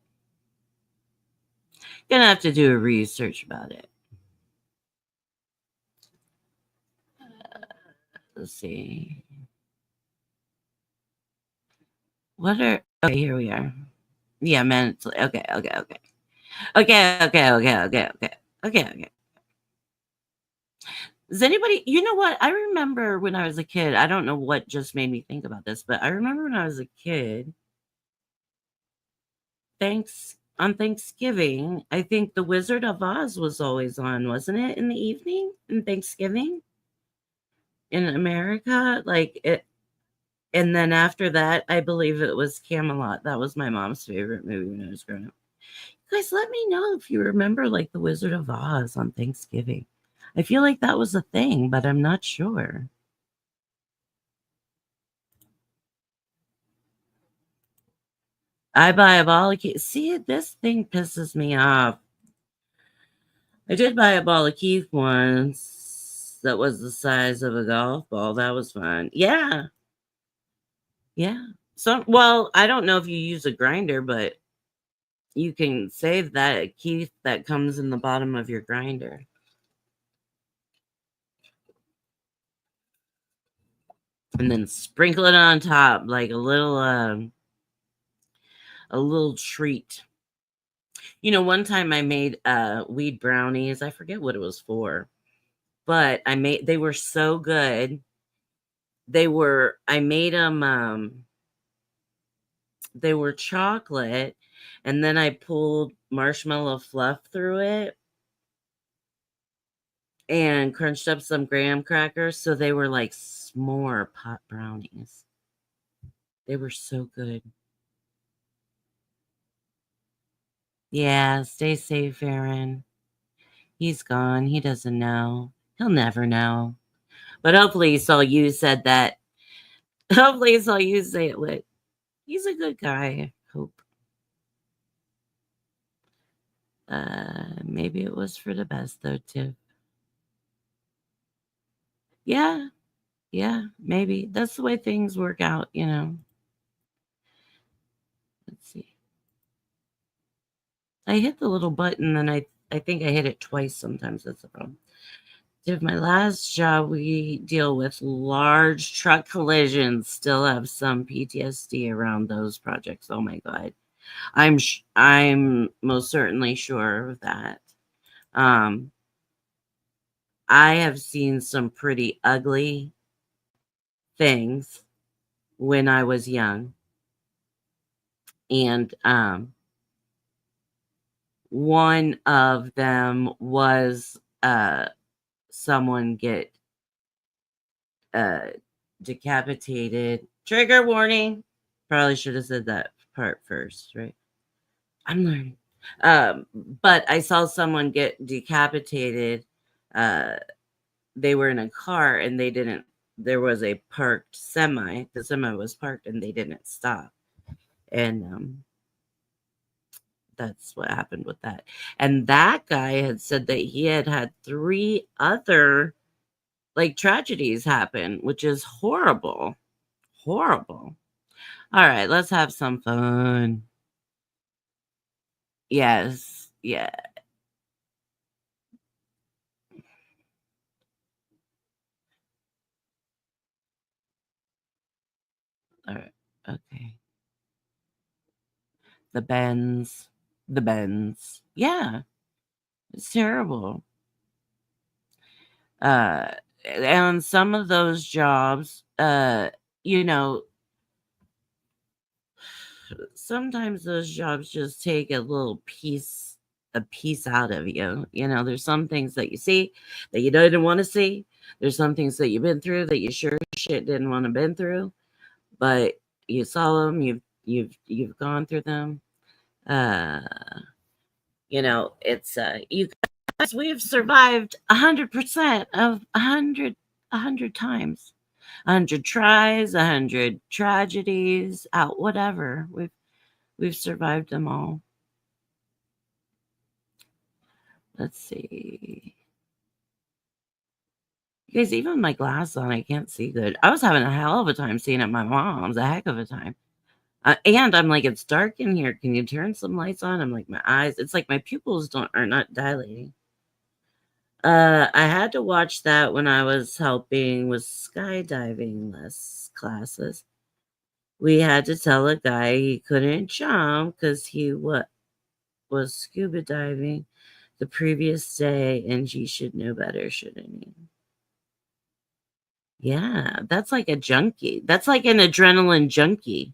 Gonna have to do a research about it. Let's see. What are okay, here we are. Yeah, mentally. Okay, okay, okay. Okay, okay, okay, okay, okay. Okay, okay. Does anybody, you know what? I remember when I was a kid, I don't know what just made me think about this, but I remember when I was a kid, on Thanksgiving, I think The Wizard of Oz was always on, wasn't it, in the evening in Thanksgiving in America? Like it, and then after that, I believe it was Camelot. That was my mom's favorite movie when I was growing up. Guys, let me know if you remember like The Wizard of Oz on Thanksgiving. I feel like that was a thing, but I'm not sure. I buy a ball of Keith. See, this thing pisses me off. I did buy a ball of Keith once that was the size of a golf ball. That was fun. Yeah. Yeah. So, well, I don't know if you use a grinder, but you can save that Keith that comes in the bottom of your grinder. And then sprinkle it on top like a little treat. You know, one time I made weed brownies. I forget what it was for, but they were so good. I made them they were chocolate, and then I pulled marshmallow fluff through it and crunched up some graham crackers, so they were like s'more pot brownies. They were so good. Yeah, stay safe, Aaron. He's gone. He doesn't know. He'll never know. But hopefully he saw you said that. Hopefully he saw you say it with. He's a good guy, I hope. Maybe it was for the best though, too. Yeah, yeah, maybe. That's the way things work out, you know. Let's see. I hit the little button, and I think I hit it twice sometimes. That's the problem. Did my last job, we deal with large truck collisions. Still have some PTSD around those projects. Oh my god, I'm most certainly sure of that. Um, I have seen some pretty ugly things when I was young, and one of them was someone get uh decapitated. Trigger warning. Probably should have said that part first, right? I'm learning. But I saw someone get decapitated. Uh they were in a car, and they didn't there was a parked semi. The semi was parked, and they didn't stop. And that's what happened with that. And that guy had said that he had had 3 other like tragedies happen, which is horrible. Horrible. All right, let's have some fun. Yes. Yeah. All right. Okay. The bends. The bends. Yeah. It's terrible. Uh and some of those jobs, you know, sometimes those jobs just take a piece out of you. You know, there's some things that you see that you didn't want to see. There's some things that you've been through that you sure shit didn't want to been through, but you saw them, you've gone through them. Uh, you know, it's you guys, we've survived 100% of a hundred times. 100 tries, 100 tragedies, out whatever. We've survived them all. Let's see. You guys, even my glass on, I can't see good. I was having a hell of a time seeing at my mom's, a heck of a time. And I'm like, it's dark in here. Can you turn some lights on? I'm like, my eyes. It's like my pupils are not dilating. I had to watch that when I was helping with skydiving classes. We had to tell a guy he couldn't jump because he was scuba diving the previous day, and he should know better, shouldn't he? Yeah, that's like a junkie. That's like an adrenaline junkie.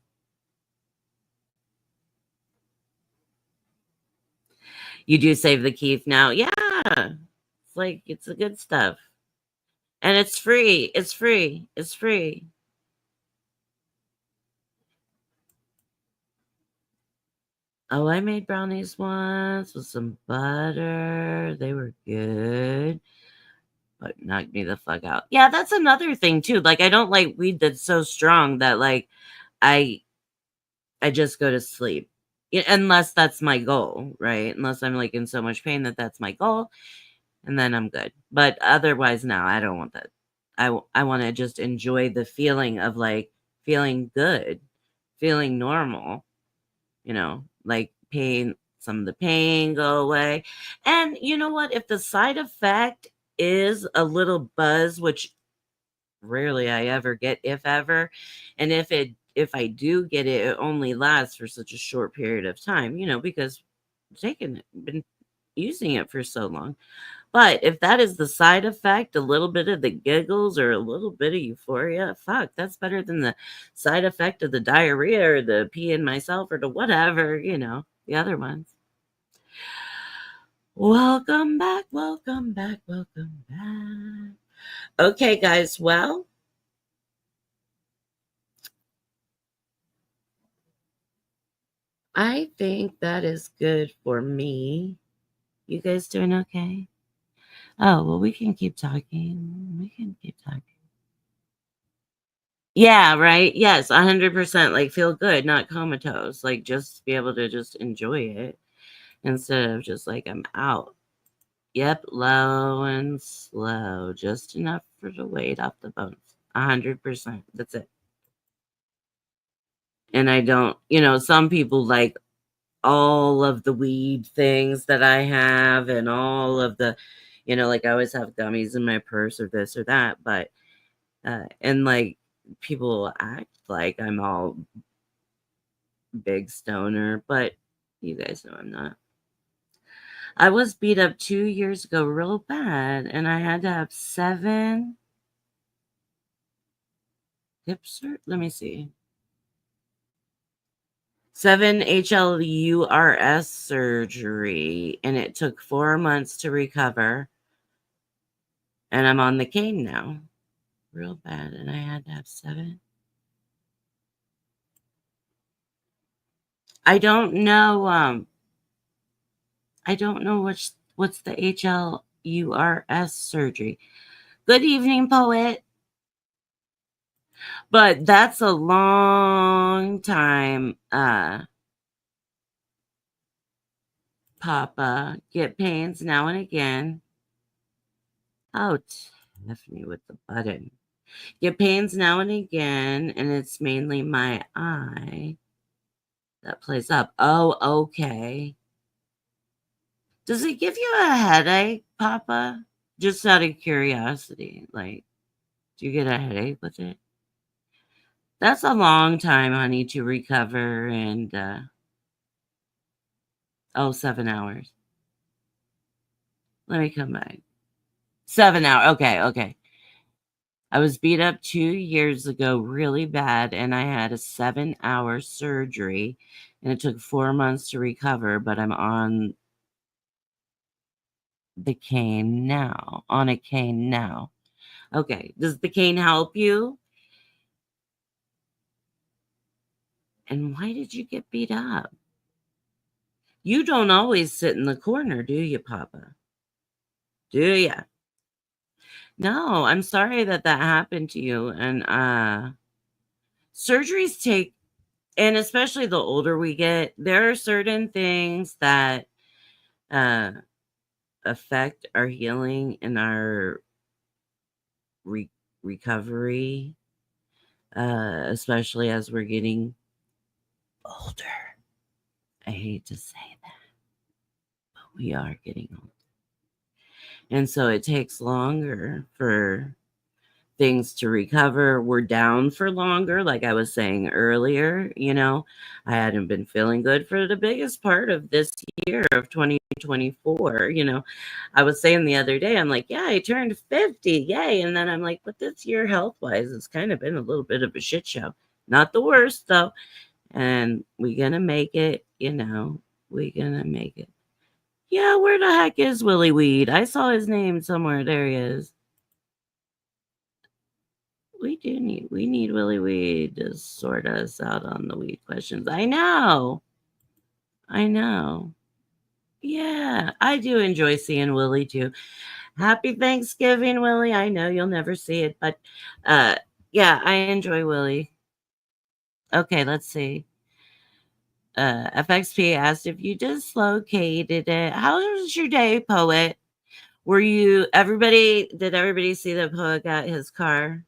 You do save the Keith now. Yeah. It's like it's the good stuff. And it's free. It's free. It's free. Oh, I made brownies once with some butter. They were good, but knocked me the fuck out. Yeah, that's another thing too. Like I don't like weed that's so strong that like I I just go to sleep. Unless that's my goal, right? Unless I'm like in so much pain that that's my goal, and then I'm good. But otherwise, no, I don't want that. I want to just enjoy the feeling of like feeling good, feeling normal, like pain, some of the pain go away. And you know what? If the side effect is a little buzz, which rarely I ever get, if ever, and if I do get it, it only lasts for such a short period of time, because taking it, been using it for so long. But if that is the side effect, a little bit of the giggles or a little bit of euphoria, fuck, that's better than the side effect of the diarrhea or the peeing myself or the whatever, the other ones. Welcome back, welcome back, welcome back. Okay, guys, well, I think that is good for me. You guys doing okay? Oh, well, we can keep talking. We can keep talking. Yeah, right. Yes, 100%. Like feel good, not comatose. Like just be able to just enjoy it instead of just like I'm out. Yep, low and slow, just enough for the weight off the bones. 100%. That's it. And I don't, some people like all of the weed things that I have and all of the, like I always have gummies in my purse or this or that, but and like people act like I'm all big stoner, but you guys know I'm not. I was beat up 2 years ago real bad, and I had to have 7 let me see. 7 HLURS surgery, and it took 4 months to recover, and I'm on the cane now. Real bad, and I had to have 7. I don't know, I don't know what's the HLURS surgery. Good evening, poet. But that's a long time, Papa. Get pains now and again. Oh, Tiffany with the button. Get pains now and again, and it's mainly my eye that plays up. Oh, okay. Does it give you a headache, Papa? Just out of curiosity. Like, do you get a headache with it? That's a long time, honey, to recover and 7 hours. Let me come back. 7 hours. Okay, okay. I was beat up 2 years ago really bad, and I had a 7-hour surgery, and it took 4 months to recover, but I'm on the cane now. On a cane now. Okay. Does the cane help you? And why did you get beat up? You don't always sit in the corner, do you, Papa? Do you? No, I'm sorry that that happened to you. And surgeries take, and especially the older we get, there are certain things that uh affect our healing and our recovery, especially as we're getting older. I hate to say that, but we are getting older. And so it takes longer for things to recover were down for longer, like I was saying earlier. I hadn't been feeling good for the biggest part of this year of 2024. I was saying the other day, I'm like, yeah, I turned 50, yay. And then I'm like, but this year, health wise, it's kind of been a little bit of a shit show. Not the worst, though. And we're going to make it, we're going to make it. Yeah, where the heck is Willie Weed? I saw his name somewhere. There he is. We need Willie Weed to sort us out on the weed questions. I know. Yeah, I do enjoy seeing Willie too. Happy Thanksgiving, Willie. I know you'll never see it, but uh yeah, I enjoy Willie. Okay, let's see. FXP asked if you dislocated it. How was your day, Poet? Did everybody see that Poet got his car?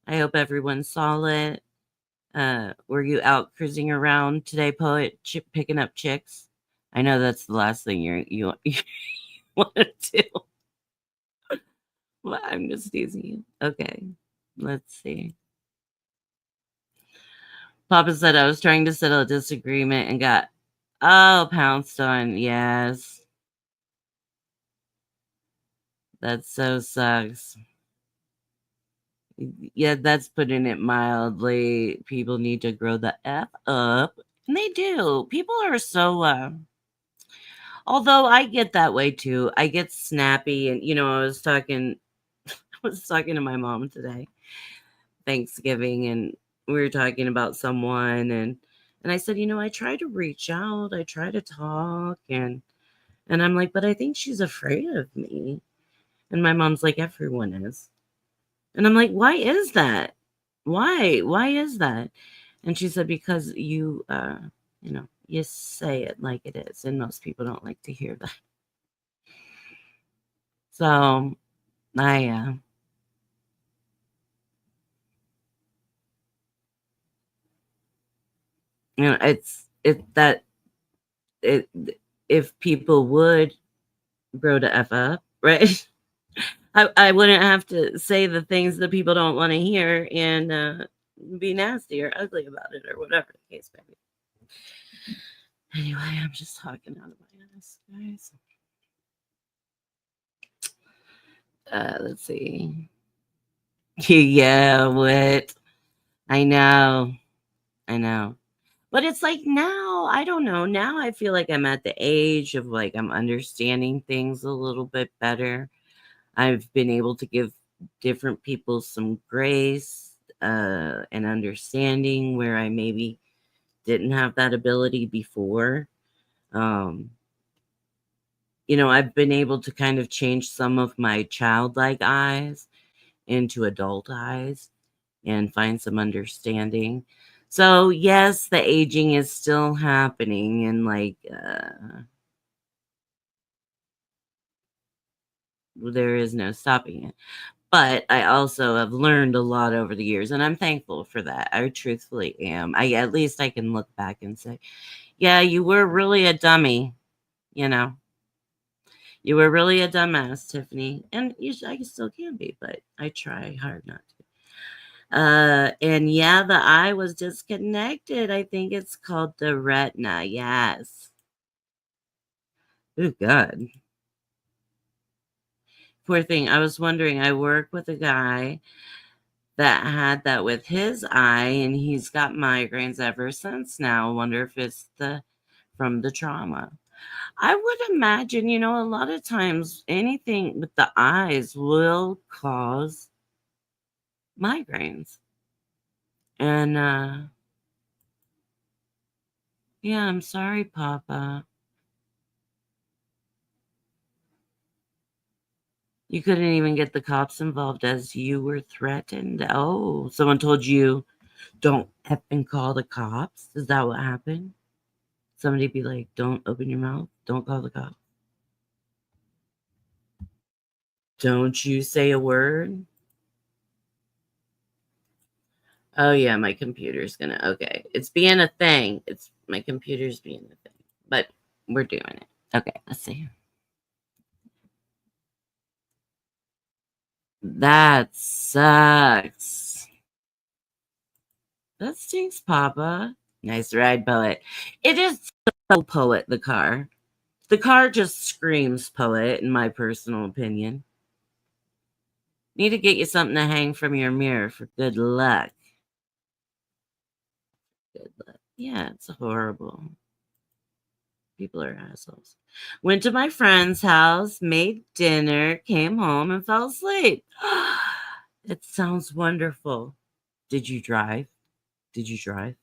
I hope everyone saw it. Were you out cruising around today, Poet, picking up chicks? I know that's the last thing you want to do. Well, I'm just teasing you. Okay, let's see. Papa said I was trying to settle a disagreement and got pounced on. Yes, that so sucks. Yeah, that's putting it mildly. People need to grow the F up. And they do. People are so although I get that way too. I get snappy and I was talking to my mom today, Thanksgiving, and we were talking about someone and I said, I try to reach out, I try to talk and I'm like, but I think she's afraid of me. And my mom's like, everyone is. And I'm like, why is that? Why? Why is that? And she said, because you say it like it is, and most people don't like to hear that. So I it's that it if people would grow to F up, right? I wouldn't have to say the things that people don't want to hear and be nasty or ugly about it or whatever the case may be. Anyway, I'm just talking out of my ass, guys. Let's see. Yeah, what? I know. I know. But it's like now, I don't know. Now I feel like I'm at the age of like I'm understanding things a little bit better. I've been able to give different people some grace and understanding where I maybe didn't have that ability before. Um, I've been able to kind of change some of my childlike eyes into adult eyes and find some understanding. So, yes, the aging is still happening and like there is no stopping it. But I also have learned a lot over the years and I'm thankful for that. I truthfully am. I At least I can look back and say, yeah, you were really a dummy, you know. You were really a dumbass, Tiffany. And I still can be, but I try hard not to. And yeah, the eye was disconnected. I think it's called the retina. Yes. Oh, God. Poor thing. I was wondering, I work with a guy that had that with his eye, and he's got migraines ever since now. I wonder if it's from the trauma. I would imagine, a lot of times anything with the eyes will cause migraines. And yeah, I'm sorry, Papa. You couldn't even get the cops involved as you were threatened. Oh, someone told you don't effing call the cops. Is that what happened? Somebody be like, don't open your mouth. Don't call the cops. Don't you say a word. Oh yeah, my computer's gonna. Okay, it's being a thing. It's my computer's being a thing, but we're doing it. Okay, let's see. That sucks. That stinks, Papa. Nice ride, poet. It is so poet, the car. The car just screams poet, in my personal opinion. Need to get you something to hang from your mirror for good luck. Good luck. Yeah, it's horrible. People are assholes. Went to my friend's house, made dinner, came home, and fell asleep. It sounds wonderful. Did you drive? Did you drive?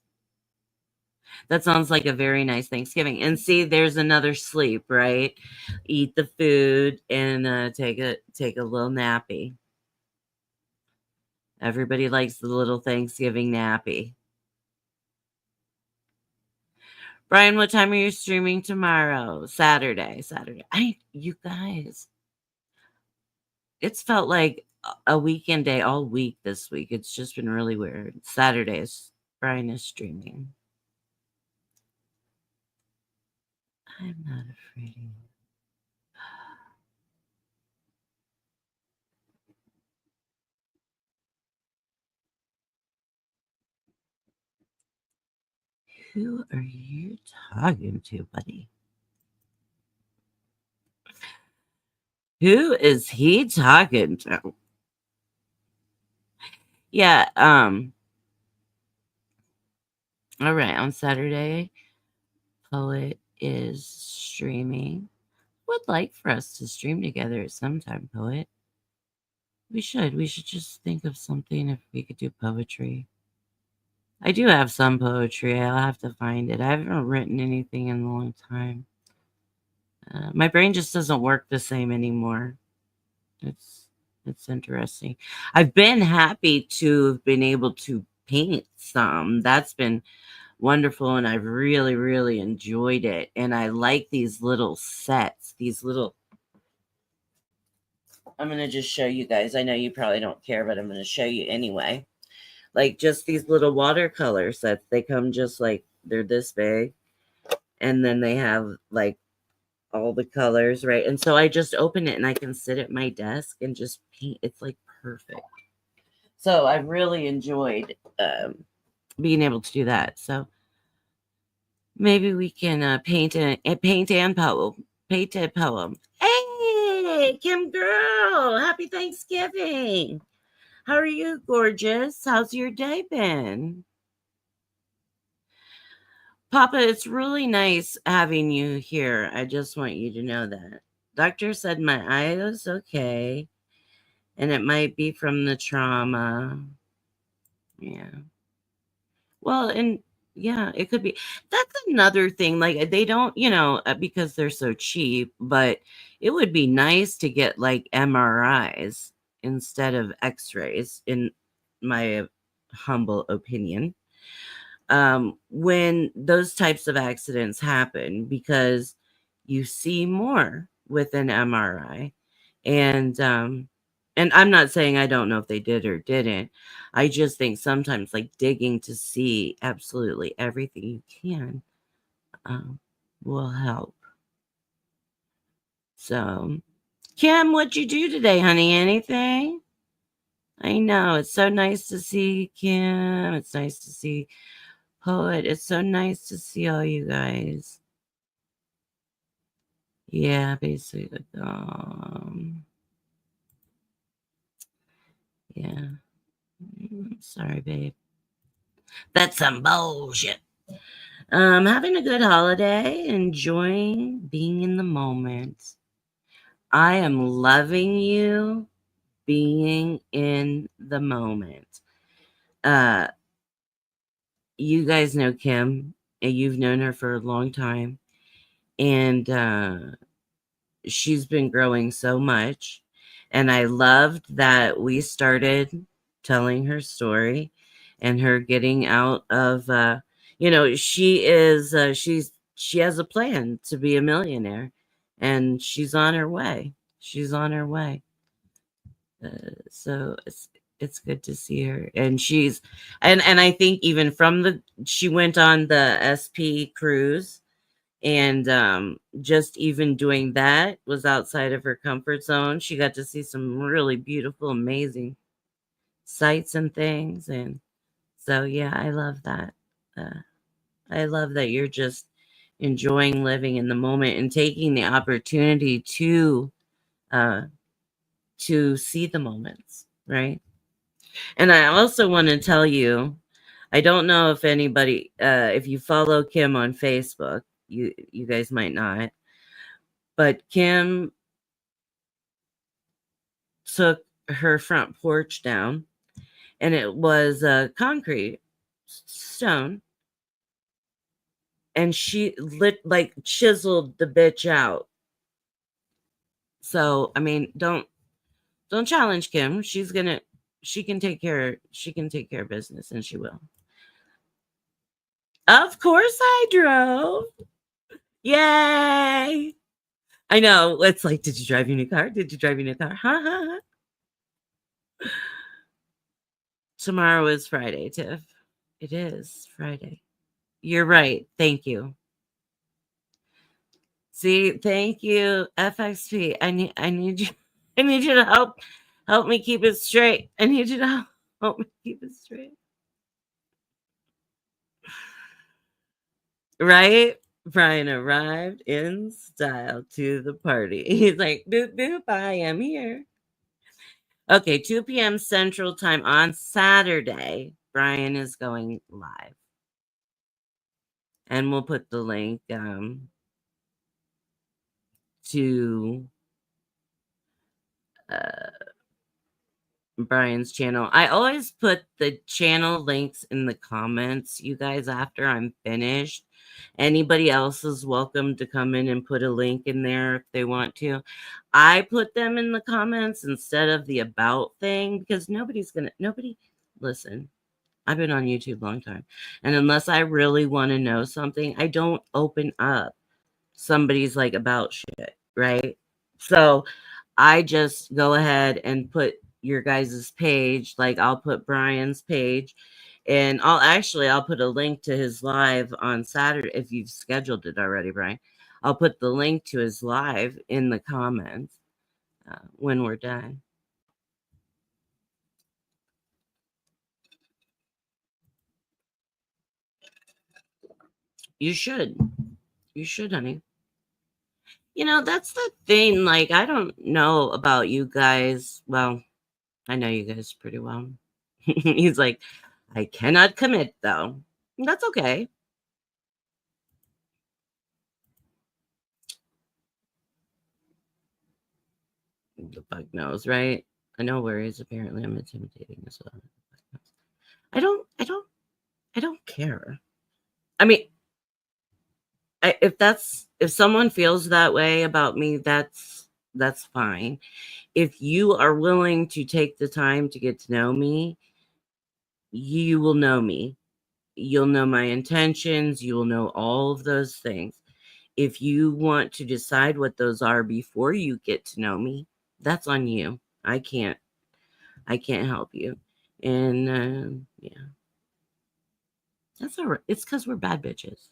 That sounds like a very nice Thanksgiving. And see, there's another sleep, right? Eat the food and take a little nappy. Everybody likes the little Thanksgiving nappy. Brian, what time are you streaming tomorrow? Saturday. You guys, it's felt like a weekend day all week this week. It's just been really weird. Saturdays, Brian is streaming. I'm not afraid of you. Who are you talking to, buddy? Who is he talking to? Yeah, all right, on Saturday, Poet is streaming. Would like for us to stream together at some time, Poet. We should. We should just think of something if we could do poetry. I do have some poetry. I'll have to find it. I haven't written anything in a long time. My brain just doesn't work the same anymore. It's it's interesting. I've been happy to have been able to paint some. That's been wonderful, and I've really, really enjoyed it. And I like these little sets, these little. I'm gonna just show you guys. I know you probably don't care, but I'm gonna show you anyway. Like just these little watercolor sets. They come just like they're this big, and then they have like all the colors, right? And so I just open it and I can sit at my desk and just paint. It's like perfect. So I really enjoyed being able to do that. So maybe we can paint and poem, paint a poem. Hey, Kim girl, happy Thanksgiving. How are you, gorgeous? How's your day been? Papa, it's really nice having you here. I just want you to know that. Doctor said my eye was okay, and it might be from the trauma. Yeah. Well, and yeah, it could be. That's another thing. Like they don't, because they're so cheap, but it would be nice to get like MRIs instead of X-rays, in my humble opinion. When those types of accidents happen, because you see more with an MRI. And I'm not saying I don't know if they did or didn't. I just think sometimes like digging to see absolutely everything you can um, will help. So, Kim, what'd you do today, honey? Anything? I know it's so nice to see Kim. It's nice to see Poet. It's so nice to see all you guys. Yeah, basically. Yeah. Sorry, babe. That's some bullshit. Having a good holiday, enjoying being in the moment. I am loving you being in the moment. Uh, you guys know Kim, and you've known her for a long time, and she's been growing so much. And I loved that we started telling her story and her getting out of she has a plan to be a millionaire, and she's on her way. She's on her way. So it's good to see her, and and I think even from the she went on the SP cruise, And just even doing that was outside of her comfort zone. She got to see some really beautiful, amazing sights and things. And so, yeah, I love that. Uh, I love that you're just enjoying living in the moment and taking the opportunity uh, to see the moments, right? And I also want to tell you, I don't know if anybody, if you follow Kim on Facebook, you guys might not, but Kim took her front porch down, and it was concrete stone, and she like chiseled the bitch out. So I mean, don't challenge Kim. She can take care of business, and she will. Of course I drove. Yay. I know. It's like, did you drive your new car? Did you drive your new car? Ha. Tomorrow is Friday, Tiff. It is Friday. You're right. Thank you. See, thank you, FXP. I need you I need you to help me keep it straight. I need you to help me keep it straight. Right? Brian arrived in style to the party. He's like, boop boop, I am here. Okay, 2 p.m. Central Time on Saturday. Brian is going live. And we'll put the link to uh, Brian's channel. I always put the channel links in the comments, you guys, after I'm finished. Anybody else is welcome to come in and put a link in there if they want to. I put them in the comments instead of the about thing because nobody, listen, I've been on YouTube a long time. And unless I really want to know something, I don't open up somebody's like about shit, right? So I just go ahead and put your guys' page, like I'll put Brian's page, and I'll put a link to his live on Saturday if you've scheduled it already, Brian. I'll put the link to his live in the comments when we're done. You should. You should, honey. You know, that's the thing. Like, I don't know about you guys. Well, I know you guys pretty well. He's like, I cannot commit though. That's okay. The fuck knows, right? I know worries. Apparently, I'm intimidating as well. I don't. I don't. I don't care. I mean, if someone feels that way about me, that's fine. If you are willing to take the time to get to know me, you will know me. You'll know my intentions. You will know all of those things. If you want to decide what those are before you get to know me, that's on you. I can't help you. And yeah, that's all right. It's because we're bad bitches.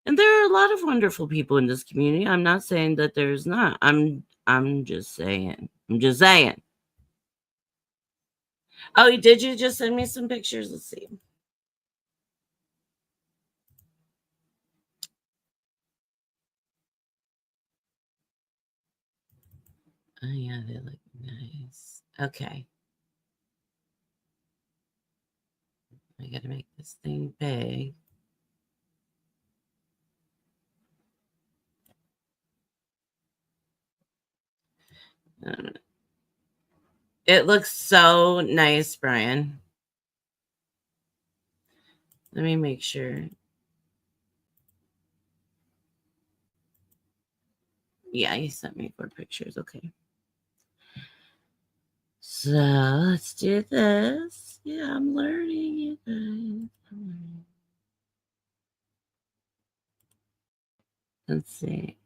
And there are a lot of wonderful people in this community. I'm not saying that there's not. I'm just saying. I'm just saying. Oh, did you just send me some pictures? Let's see. Oh yeah, they look nice. Okay. I gotta make this thing big. It looks so nice, Brian. Let me make sure. Yeah, he sent me 4 pictures. Okay. So let's do this. Yeah, I'm learning, you guys. I'm learning. Let's see.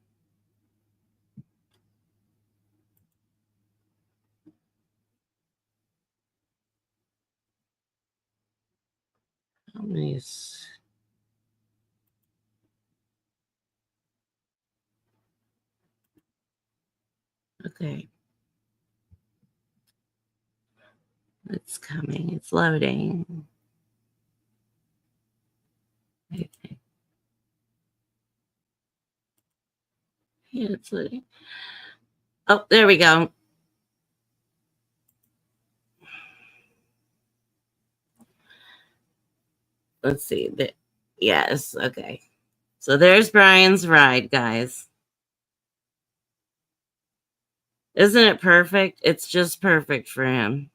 How many? Okay. It's coming. It's loading. Okay. Yeah, it's loading. Oh, there we go. Let's see. Yes. Okay. So there's Brian's ride, guys. Isn't it perfect? It's just perfect for him.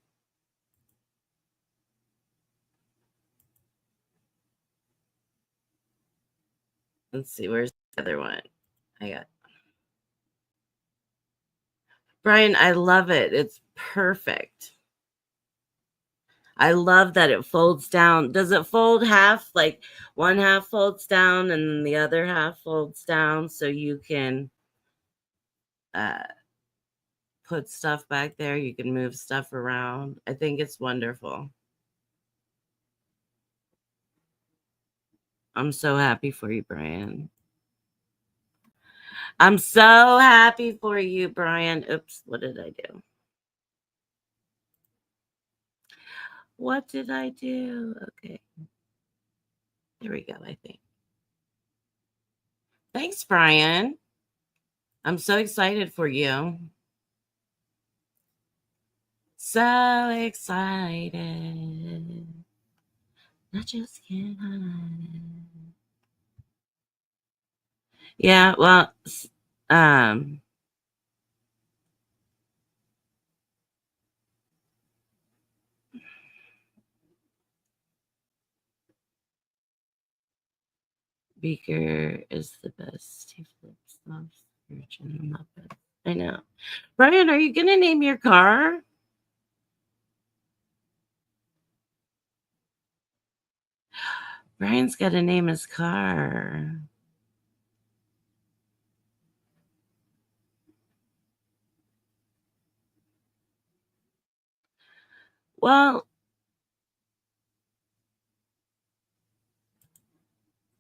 Let's see. Where's the other one? I got Brian. I love it. It's perfect. I love that it folds down. Does it fold half? Like one half folds down and then the other half folds down so you can uh, put stuff back there. You can move stuff around. I think it's wonderful. I'm so happy for you, Brian. I'm so happy for you, Brian. Oops, what did I do? What did I do? Okay. There we go, I think. Thanks, Brian. I'm so excited for you. So excited. I just can't hide it. Yeah, well, um, Beaker is the best. He flips off Virgin Muppet. I know. Brian, are you gonna name your car? Brian's got to name his car. Well,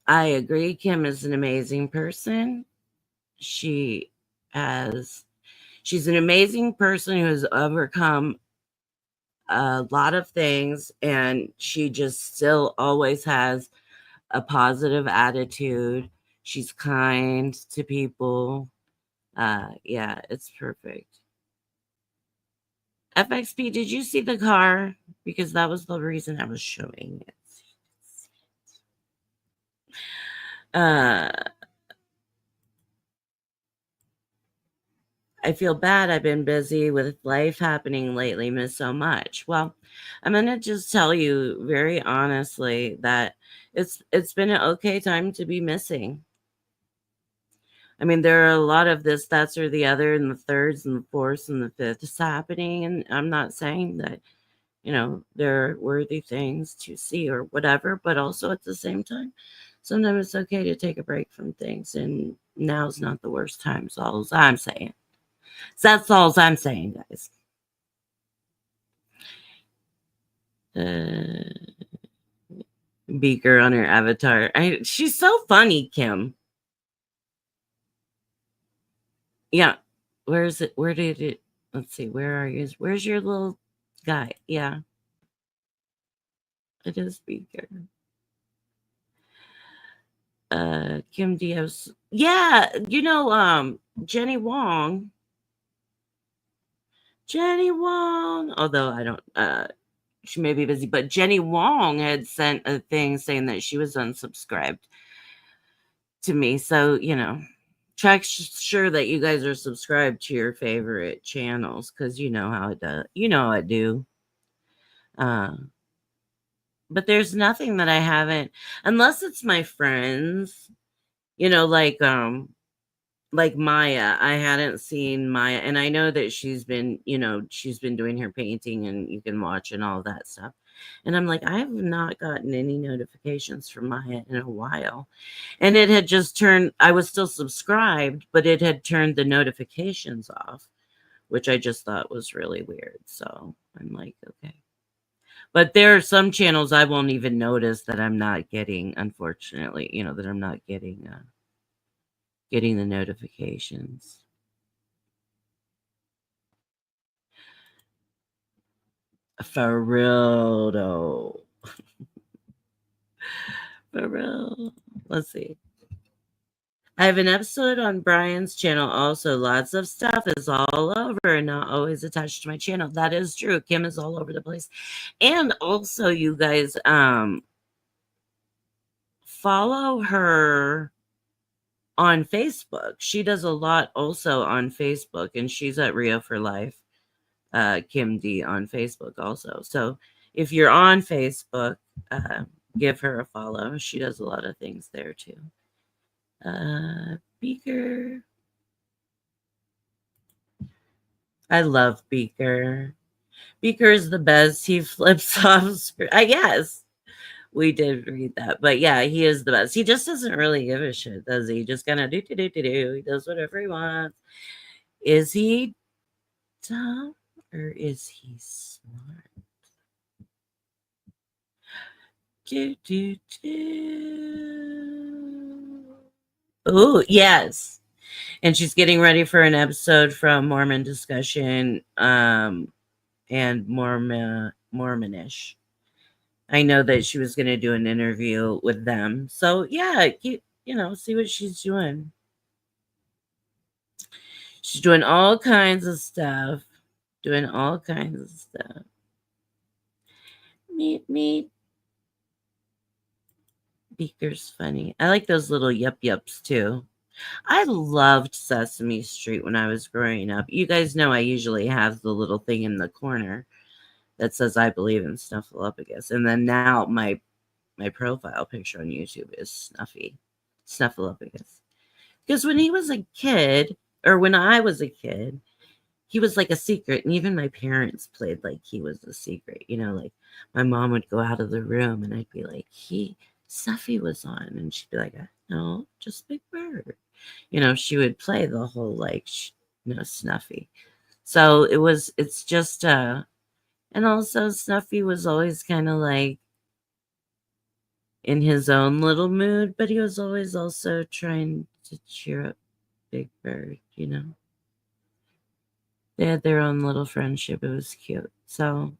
I agree. Kim is an amazing person. She has, she's an amazing person who has overcome a lot of things, and she just still always has a positive attitude. She's kind to people. Yeah, it's perfect. FXP, did you see the car? Because that was the reason I was showing it. Uh, I feel bad. I've been busy with life happening lately, miss so much. Well, I'm gonna just tell you very honestly that it's been an okay time to be missing. I mean, there are a lot of this, that's, or the other, and the thirds, and the fourths, and the fifths happening. And I'm not saying that, there are worthy things to see or whatever, but also at the same time, sometimes it's okay to take a break from things. And now's not the worst time. Is all I'm saying. So that's all I'm saying, guys. Uh, Beaker on her avatar. She's so funny, Kim. Yeah. Where is it? Where did it? Let's see. Where are you? Where's your little guy? Yeah, it is Beaker. Kim Diaz. Yeah, Jenny Wong. Jenny Wong. Although I don't. She may be busy, but Jenny Wong had sent a thing saying that she was unsubscribed to me. So, check sure that you guys are subscribed to your favorite channels because you know how it does. You know I do. Uh, but there's nothing that I haven't, unless it's my friends, you know, like um, like Maya. I hadn't seen Maya, and I know that she's been doing her painting, and you can watch and all that stuff. And I'm like, I have not gotten any notifications from Maya in a while. And it had just turned, I was still subscribed, but it had turned the notifications off, which I just thought was really weird. So I'm like, okay. But there are some channels I won't even notice that I'm not getting, unfortunately, that I'm not getting the notifications. For real, though. For real. Let's see. I have an episode on Brian's channel also. Lots of stuff is all over and not always attached to my channel. That is true. Kim is all over the place. And also, you guys, follow her on Facebook. She does a lot also on Facebook, and she's at Rio for Life, Kim D on Facebook also. So if you're on Facebook, give her a follow. She does a lot of things there too. Beaker. I love Beaker. Beaker is the best. He flips off screen. I guess we did read that, but yeah, he is the best. He just doesn't really give a shit, does he? Just kind of do. He does whatever he wants. Is he dumb or is he smart? Oh, yes. And she's getting ready for an episode from Mormon Discussion and Mormonish. I know that she was going to do an interview with them. So, yeah, see what she's doing. She's doing all kinds of stuff. Meet. Beaker's funny. I like those little yups too. I loved Sesame Street when I was growing up. You guys know I usually have the little thing in the corner that says I believe in Snuffleupagus. And then now my profile picture on YouTube is Snuffleupagus. Because when he was a kid, or when I was a kid, he was like a secret. And even my parents played like he was a secret. Like my mom would go out of the room and I'd be like, Snuffy was on. And she'd be like, no, just Big Bird. She would play the whole like, Snuffy. So it's just, and also Snuffy was always kind of like in his own little mood, but he was always also trying to cheer up Big Bird, They had their own little friendship. It was cute. So,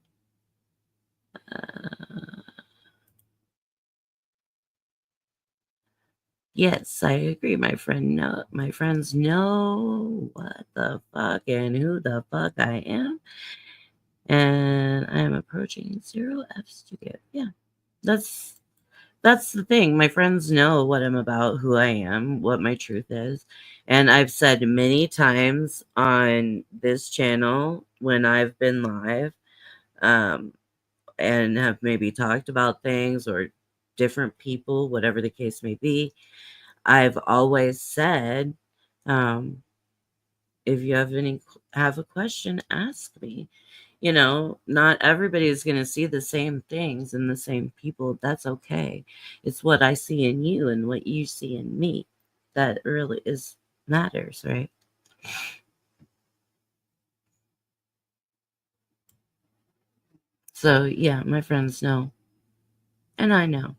yes, I agree. My friends know what the fuck and who the fuck I am. And I am approaching 0 Fs to give. Yeah. That's the thing. My friends know what I'm about, who I am, what my truth is. And I've said many times on this channel when I've been live, and have maybe talked about things or different people, whatever the case may be, I've always said, if you have a question, ask me. Not everybody is going to see the same things and the same people. That's okay. It's what I see in you and what you see in me that really matters, right? So, yeah, my friends know. And I know.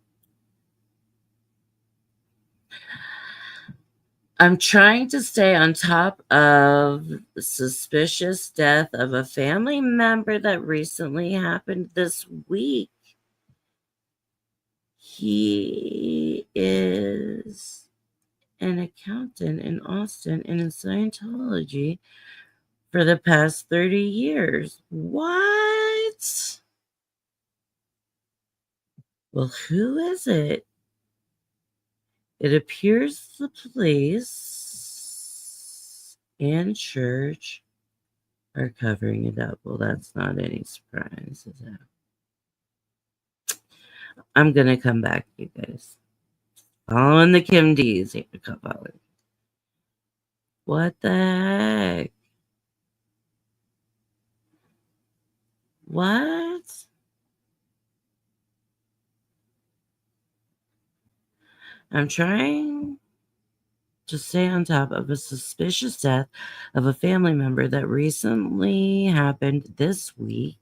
I'm trying to stay on top of the suspicious death of a family member that recently happened this week. He is an accountant in Austin and in Scientology for the past 30 years. What? Well, who is it? It appears the police and church are covering it up. Well, that's not any surprise, is it? I'm going to come back, you guys. Following the Kim D's. What the heck? What? I'm trying to stay on top of a suspicious death of a family member that recently happened this week.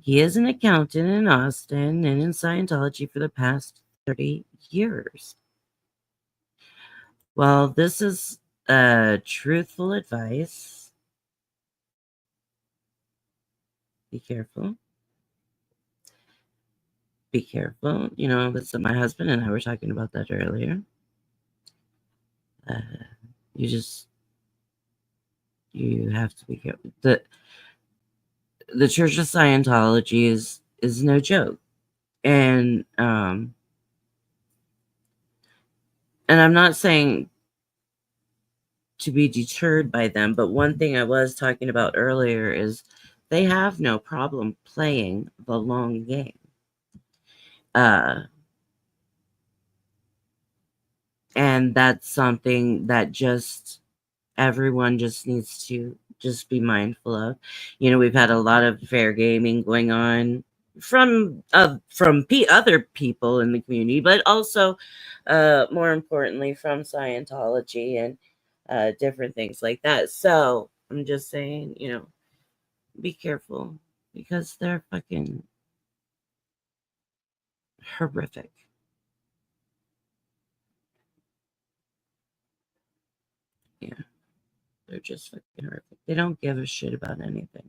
He is an accountant in Austin and in Scientology for the past 30 years. Well, this is truthful advice. Be careful. be careful. You know, that's my husband and I were talking about that earlier. You have to be careful. The Church of Scientology is no joke. And I'm not saying to be deterred by them, but one thing I was talking about earlier is they have no problem playing the long game. And that's something that just everyone just needs to just be mindful of. You know, we've had a lot of fair gaming going on from other people in the community, but also more importantly from Scientology and different things like that. So I'm just saying, you know, be careful because they're fucking horrific. Yeah, they're just fucking horrific. They don't give a shit about anything.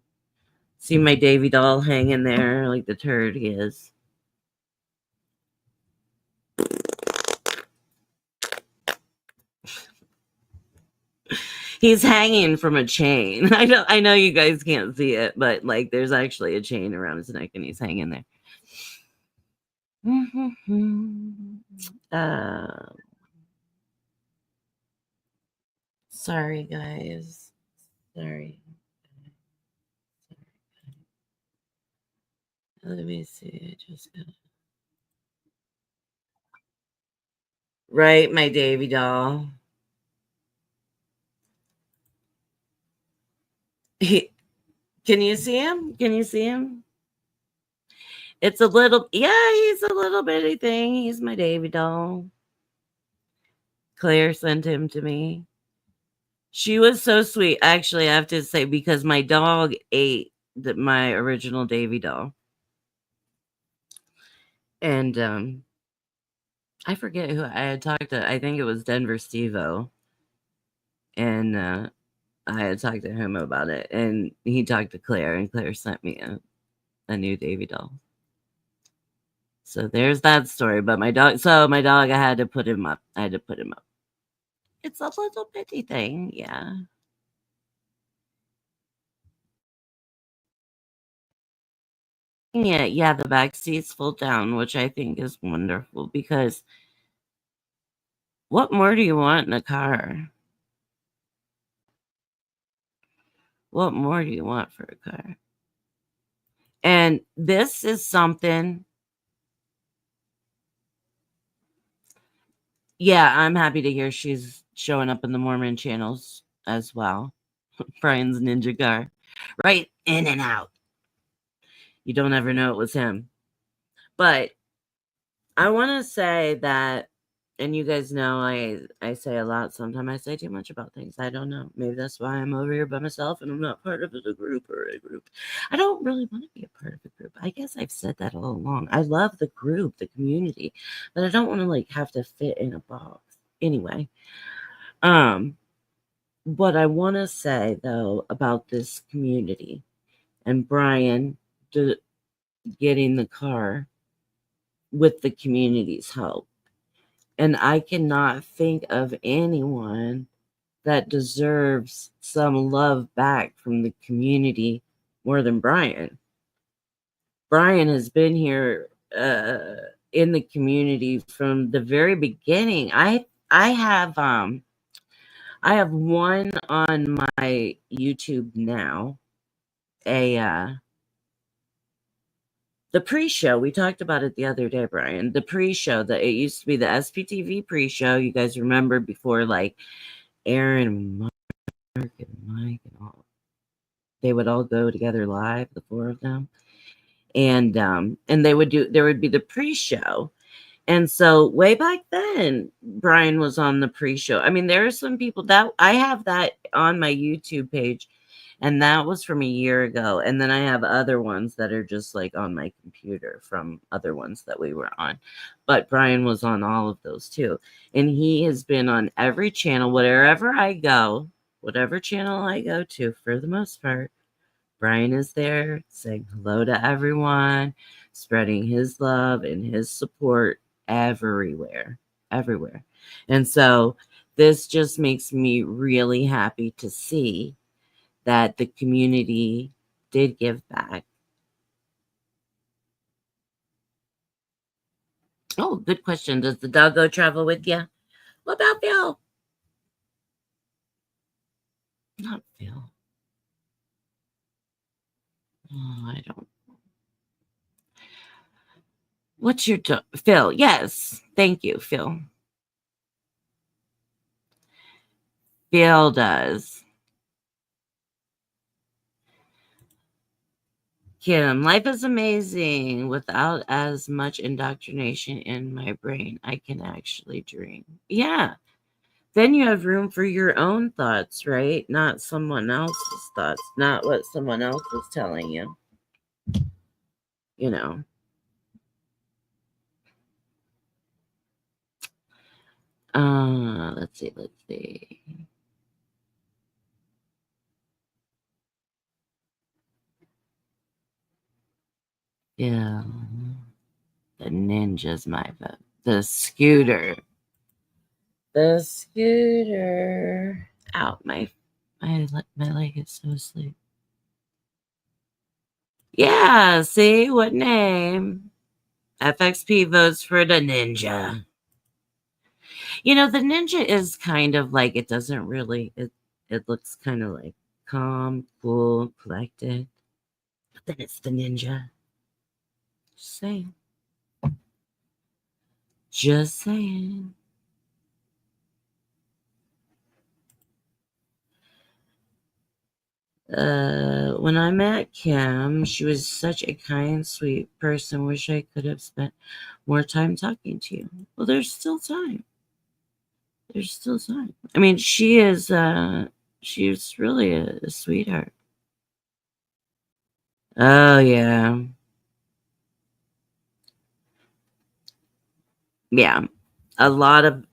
See my Davy doll hanging there like the turd he is. He's hanging from a chain. I know you guys can't see it, but like there's actually a chain around his neck and he's hanging there. Sorry guys. Sorry. Let me see. I just got right, my Davy doll. Can you see him? Can you see him? It's a little, yeah, he's a little bitty thing. He's my Davy doll. Claire sent him to me. She was so sweet. Actually, I have to say, because my dog ate my original Davy doll. And I forget who I had talked to. I think it was Denver Steve-O. And I had talked to him about it. And he talked to Claire, and Claire sent me a new Davy doll. So there's that story. But my dog, I had to put him up. It's a little bitty thing, yeah. Yeah, the back seats fold down, which I think is wonderful because what more do you want in a car? What more do you want for a car? And this is something. Yeah, I'm happy to hear she's showing up in the Mormon channels as well. Brian's ninja car. Right in and out. You don't ever know it was him. But I want to say that, and you guys know I say a lot. Sometimes I say too much about things. I don't know. Maybe that's why I'm over here by myself and I'm not part of a group or a group. I don't really want to be a part of a group. I guess I've said that all along. I love the group, the community, but I don't want to like have to fit in a box. Anyway, what I want to say though about this community and Brian getting the car with the community's help. And I cannot think of anyone that deserves some love back from the community more than Brian. Brian has been here in the community from the very beginning. I have one on my YouTube now, the pre-show. We talked about it the other day, Brian. The pre-show, that it used to be the SPTV pre-show. You guys remember before, like Aaron and Mark and Mike and all, they would all go together live, the four of them, and there would be the pre-show. And so way back then, Brian was on the pre-show. I mean, there are some people that I have that on my YouTube page, and that was from a year ago. And then I have other ones that are just like on my computer from other ones that we were on. But Brian was on all of those too. And he has been on every channel, whatever channel I go to, for the most part, Brian is there saying hello to everyone, spreading his love and his support everywhere, everywhere. And so this just makes me really happy to see that the community did give back. Oh, good question. Does the dog go travel with you? What about Phil? Not Phil. Oh, I don't. What's your dog? Phil? Yes. Thank you, Phil. Phil does. Kim, life is amazing. Without as much indoctrination in my brain, I can actually dream. Yeah. Then you have room for your own thoughts, right? Not someone else's thoughts, not what someone else is telling you, you know. Let's see, let's see. Yeah. The ninja's my vote. The scooter. The scooter. Out my leg is so asleep. Yeah, see what name? FXP votes for the ninja. You know, the ninja is kind of like it doesn't really it looks kind of like calm, cool, collected. But then it's the ninja. Just saying. Just saying. When I met Kim, she was such a kind, sweet person. Wish I could have spent more time talking to you. Well, there's still time. There's still time. I mean, she's really a sweetheart. Oh yeah. Yeah. A lot of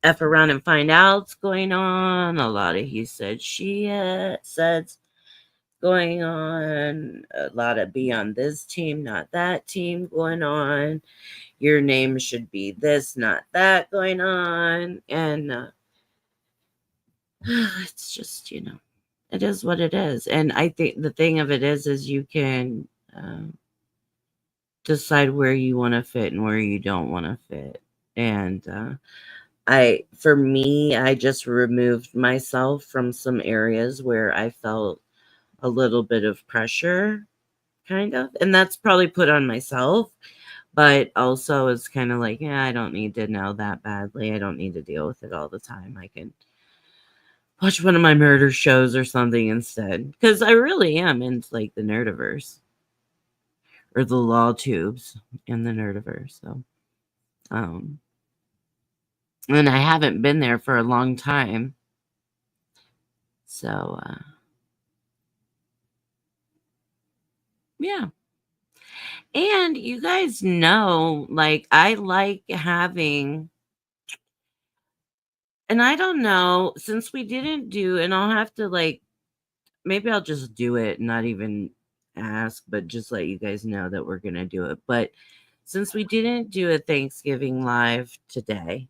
F around and find outs going on, a lot of he said, she said going on, a lot of be on this team, not that team going on. Your name should be this, not that going on. And it's just, it is what it is. And I think the thing of it is you can decide where you want to fit and where you don't want to fit. And for me, I just removed myself from some areas where I felt a little bit of pressure, kind of. And that's probably put on myself, but also it's kind of like, yeah, I don't need to know that badly. I don't need to deal with it all the time. I can watch one of my murder shows or something instead. Because I really am into like the nerdiverse or the law tubes in the nerdiverse. So, um, and I haven't been there for a long time. So, yeah. And you guys know, like, I like having, and I don't know, since we didn't do, and I'll have to, like, maybe I'll just do it, not even ask, but just let you guys know that we're going to do it. But since we didn't do a Thanksgiving live today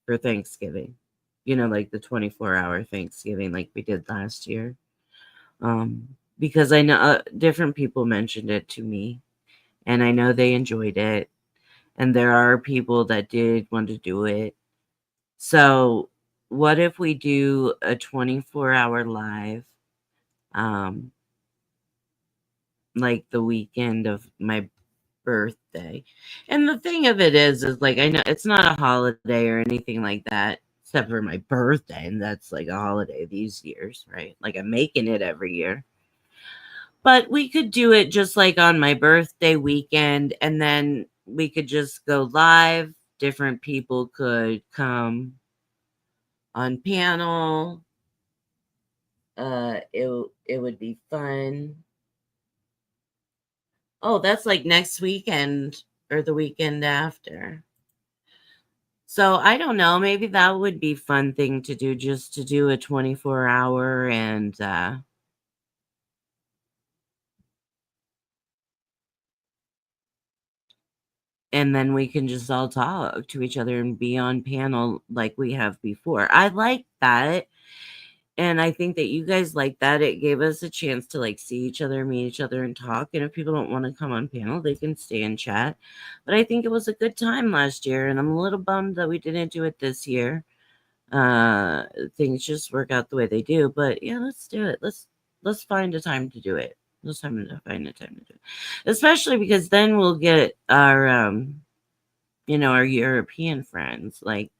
for Thanksgiving, like the 24-hour Thanksgiving like we did last year, because I know different people mentioned it to me and I know they enjoyed it. And there are people that did want to do it. So, what if we do a 24-hour live, um, like the weekend of my birthday? And the thing of it is like I know it's not a holiday or anything like that, except for my birthday, and that's like a holiday these years, right? Like I'm making it every year. But we could do it just like on my birthday weekend, and then we could just go live. Different people could come on panel. It would be fun. Oh, that's like next weekend or the weekend after. So I don't know. Maybe that would be fun thing to do, just to do a 24-hour and and then we can just all talk to each other and be on panel like we have before. I like that. And I think that you guys like that. It gave us a chance to like see each other, meet each other, and talk. And if people don't want to come on panel, they can stay and chat. But I think it was a good time last year, and I'm a little bummed that we didn't do it this year. Things just work out the way they do. But yeah, let's do it. Let's find a time to do it. Let's find a time to do it. Especially because then we'll get our our European friends. Like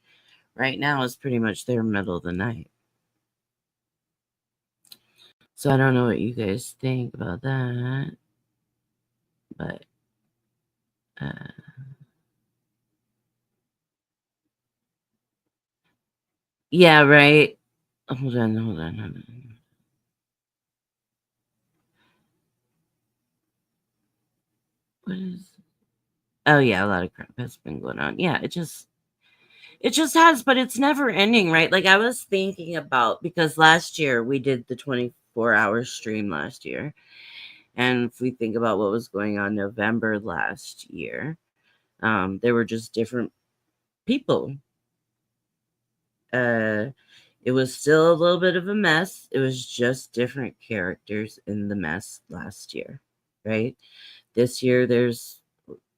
right now is pretty much their middle of the night. So I don't know what you guys think about that, but yeah, right. Hold on. What is? Oh yeah, a lot of crap has been going on. Yeah, it just has, but it's never ending, right? Like I was thinking about because last year we did the 24-hour stream last year. And if we think about what was going on November last year, there were just different people. It was still a little bit of a mess. It was just different characters in the mess last year, right? This year, there's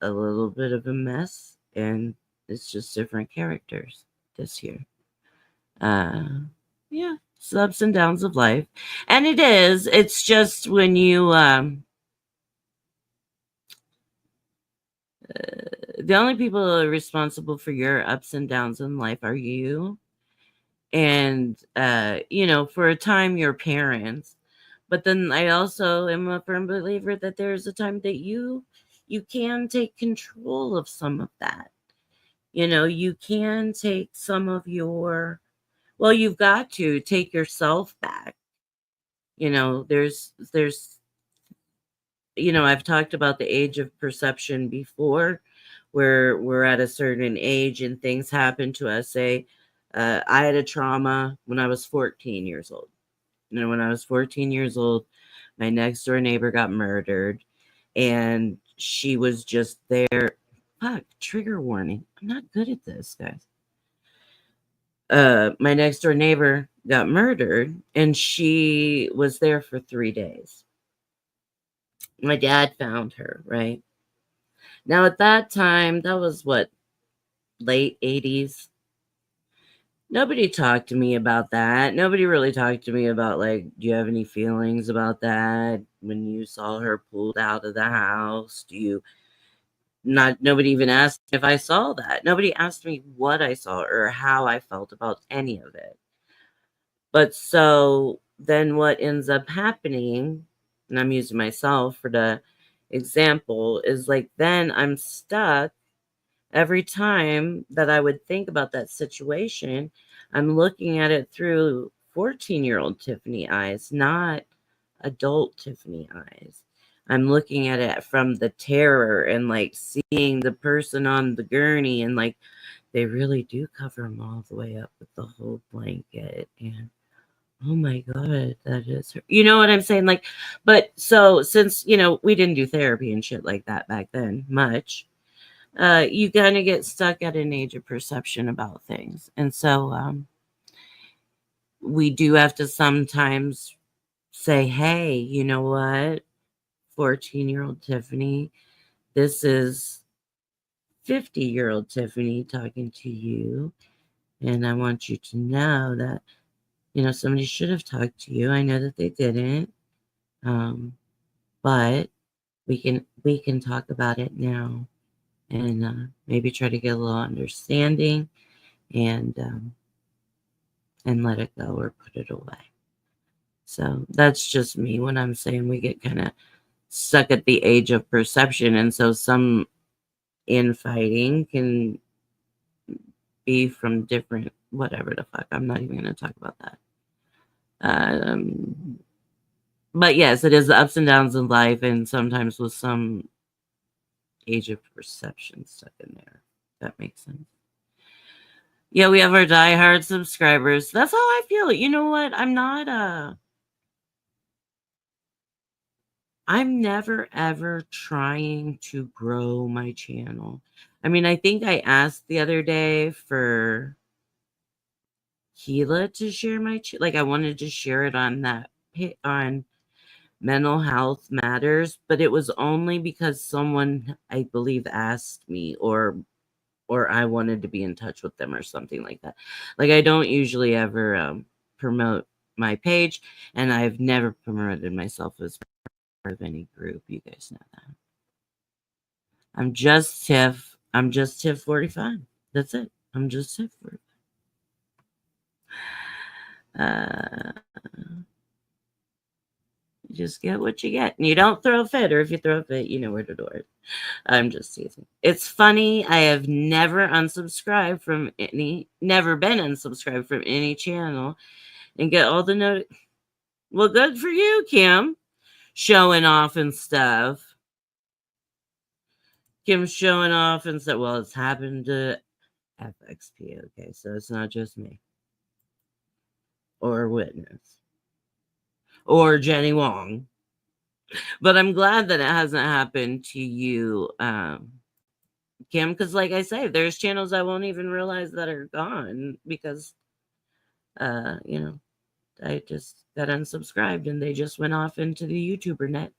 a little bit of a mess, and it's just different characters this year. Yeah, it's the ups and downs of life. And it is. It's just when you the only people that are responsible for your ups and downs in life are you and for a time your parents. But then I also am a firm believer that there's a time that you can take control of some of that. You can take some of well, you've got to take yourself back. There's I've talked about the age of perception before, where we're at a certain age and things happen to us. Say, I had a trauma when I was 14 years old. When I was 14 years old, my next door neighbor got murdered, and she was just there. Fuck, trigger warning. I'm not good at this, guys. My next door neighbor got murdered, and she was there for 3 days. My dad found her, right? Now, at that time, that was what, late 80s? Nobody talked to me about that. Nobody really talked to me about, like, do you have any feelings about that when you saw her pulled out of the house? Nobody even asked if I saw that. Nobody asked me what I saw or how I felt about any of it. But so then what ends up happening, and I'm using myself for the example, is like then I'm stuck. Every time that I would think about that situation, I'm looking at it through 14-year-old Tiffany eyes, not adult Tiffany eyes. I'm looking at it from the terror and like seeing the person on the gurney, and like they really do cover them all the way up with the whole blanket. And oh my God, that is her. You know what I'm saying? Like, but so since, we didn't do therapy and shit like that back then much, you kind of get stuck at an age of perception about things. And so we do have to sometimes say, hey, you know what, 14-year-old Tiffany, this is 50-year-old Tiffany talking to you. And I want you to know that, somebody should have talked to you. I know that they didn't. But we can talk about it now and maybe try to get a little understanding and let it go or put it away. So that's just me when I'm saying we get kind of stuck at the age of perception. And so some infighting can be from different, whatever the fuck. I'm not even going to talk about that. But yes, it is the ups and downs in life, and sometimes with some age of perception stuck in there. That makes sense. Yeah, we have our diehard subscribers. That's how I feel. You know what? I'm not I'm never ever trying to grow my channel. I mean, I think I asked the other day for Keela to share like I wanted to share it on that on Mental Health Matters, but it was only because someone, I believe, asked me, or I wanted to be in touch with them or something like that. Like I don't usually ever promote my page, and I've never promoted myself as part of any group. You guys know that. I'm just Tiff. I'm just Tiff 45. That's it. I'm just Tiff 45. Uh, you just get what you get. And you don't throw a fit, or if you throw a fit, you know where to do it. I'm just teasing. It's funny. I have never never been unsubscribed from any channel and get all the Well, good for you, Kim. Showing off and stuff. Kim's showing off and stuff. Well, it's happened to FXP. Okay, so it's not just me. Or Witness. Or Jenny Wong. But I'm glad that it hasn't happened to you, Kim, because like I say, there's channels I won't even realize that are gone because I just got unsubscribed and they just went off into the YouTuber net.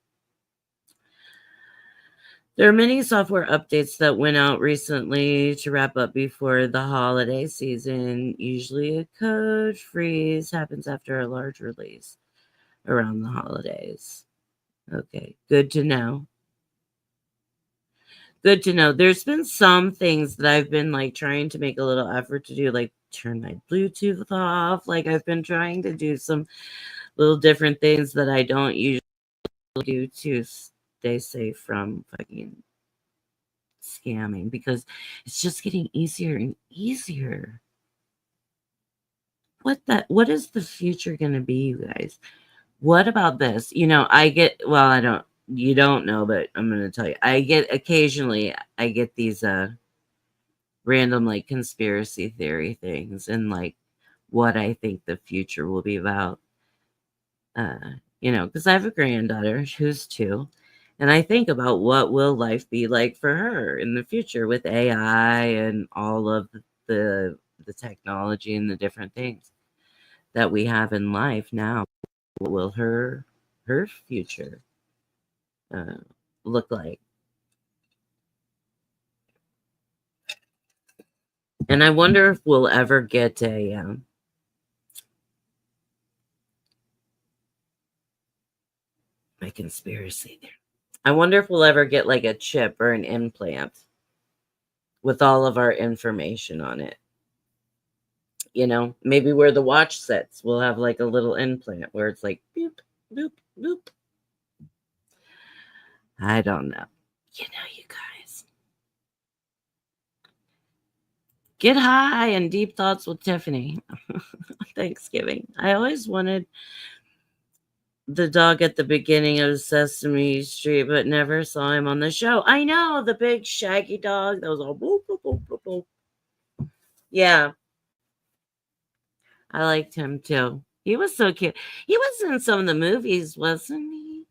There are many software updates that went out recently to wrap up before the holiday season. Usually a code freeze happens after a large release around the holidays. Okay, good to know. Good to know. There's been some things that I've been like trying to make a little effort to do, like turn my Bluetooth off. Like I've been trying to do some little different things that I don't usually do to stay safe from fucking scamming because it's just getting easier and easier. What is the future going to be, you guys? What about this? You don't know, but I'm going to tell you. Occasionally I get these random like conspiracy theory things and like what I think the future will be about. Because I have a granddaughter who's 2, and I think about what will life be like for her in the future with AI and all of the technology and the different things that we have in life now. What will her future look like? And I wonder if we'll ever get my conspiracy there. I wonder if we'll ever get like a chip or an implant with all of our information on it. Maybe where the watch sits, we'll have like a little implant where it's like boop, boop, boop. I don't know. You guys. Get high and deep thoughts with Tiffany. Thanksgiving. I always wanted the dog at the beginning of Sesame Street, but never saw him on the show. I know, the big shaggy dog that was all boop, boop, boop, boop, boop. Yeah. I liked him too. He was so cute. He was in some of the movies, wasn't he?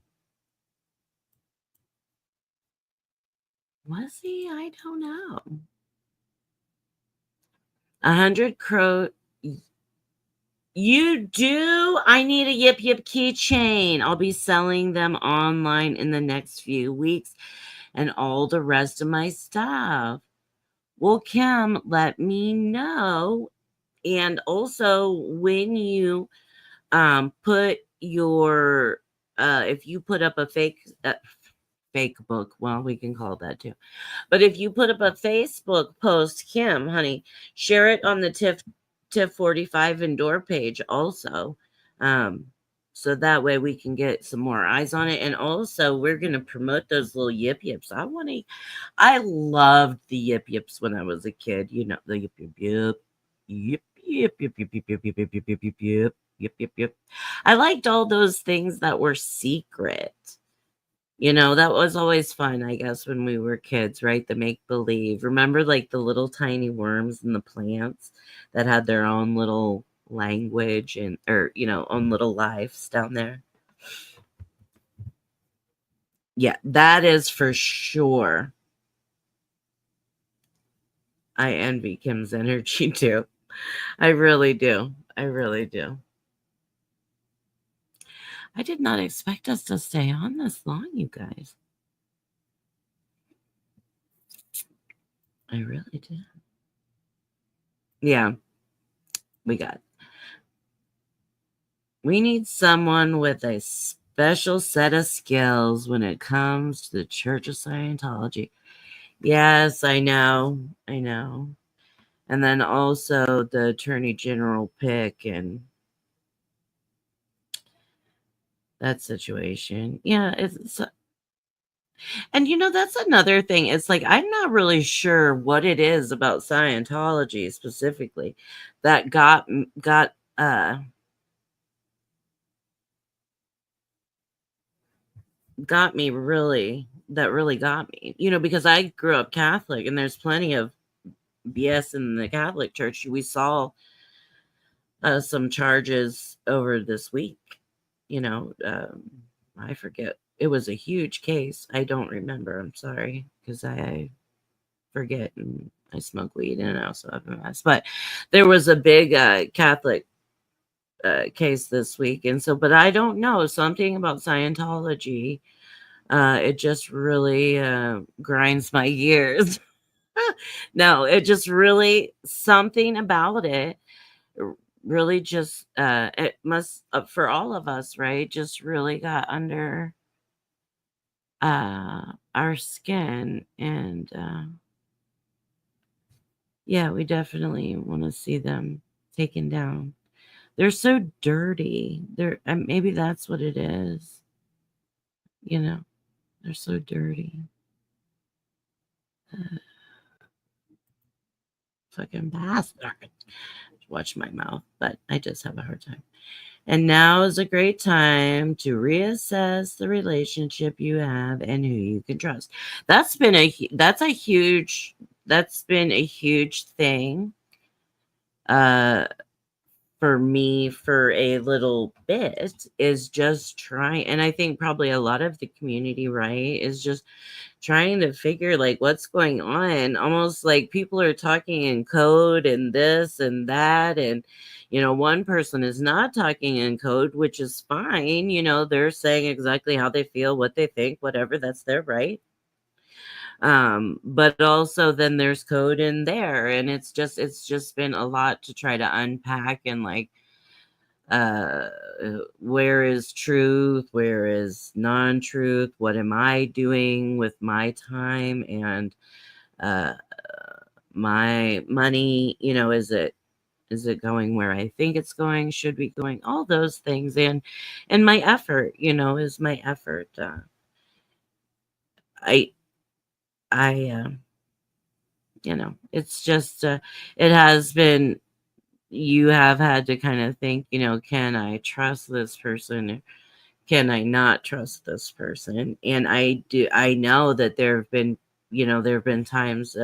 Was he? I don't know. 100 Crow. You do? I need a Yip Yip keychain. I'll be selling them online in the next few weeks and all the rest of my stuff. Well, Kim, let me know. And also, when you put your if you put up a fake book, well, we can call that too. But if you put up a Facebook post, Kim, honey, share it on the Tiff 45 Indoor page also. So that way we can get some more eyes on it. And also we're gonna promote those little Yip Yips. I loved the Yip Yips when I was a kid. The Yip Yip Yip. Yip Yip Yip Yip Yip Yip Yip Yip Yip Yip Yip Yip. Yip Yip Yip. I liked all those things that were secret. That was always fun, I guess, when we were kids, right? The make believe. Remember, like the little tiny worms and the plants that had their own little language or own little lives down there? Yeah, that is for sure. I envy Kim's energy too. I really do. I really do. I did not expect us to stay on this long, you guys. I really did. Yeah, we got. We need someone with a special set of skills when it comes to the Church of Scientology. Yes, I know. I know. And then also the Attorney General pick and that situation. Yeah, and that's another thing. It's like I'm not really sure what it is about Scientology specifically that got me really that really got me. Because I grew up Catholic and there's plenty of BS in the Catholic Church. We saw some charges over this week. I forget. It was a huge case. I don't remember. I'm sorry because I forget and I smoke weed and I also have MS. But there was a big Catholic case this week, and so. But I don't know something about Scientology. It just really grinds my gears. No, it just really something about it really just it must for all of us, right? Just really got under our skin and yeah, we definitely want to see them taken down. They're so dirty. Maybe that's what it is. You know, they're so dirty. Uh, fucking bastard. Watch my mouth, but I just have a hard time. And now is a great time to reassess the relationship you have and who you can trust. That's been a huge thing uh for me for a little bit is just trying, and I think probably a lot of the community, right, is just trying to figure like what's going on. Almost like people are talking in code and this and that. And, one person is not talking in code, which is fine. They're saying exactly how they feel, what they think, whatever, that's their right. But also then there's code in there. And it's just been a lot to try to unpack and like, uh where is truth, where is non-truth, what am I doing with my time and uh my money, is it going where I think it's going, should be going, all those things. And my effort, is my effort. I i it's just it has been, you have had to kind of think, can I trust this person, can I not trust this person? And I know that there have been times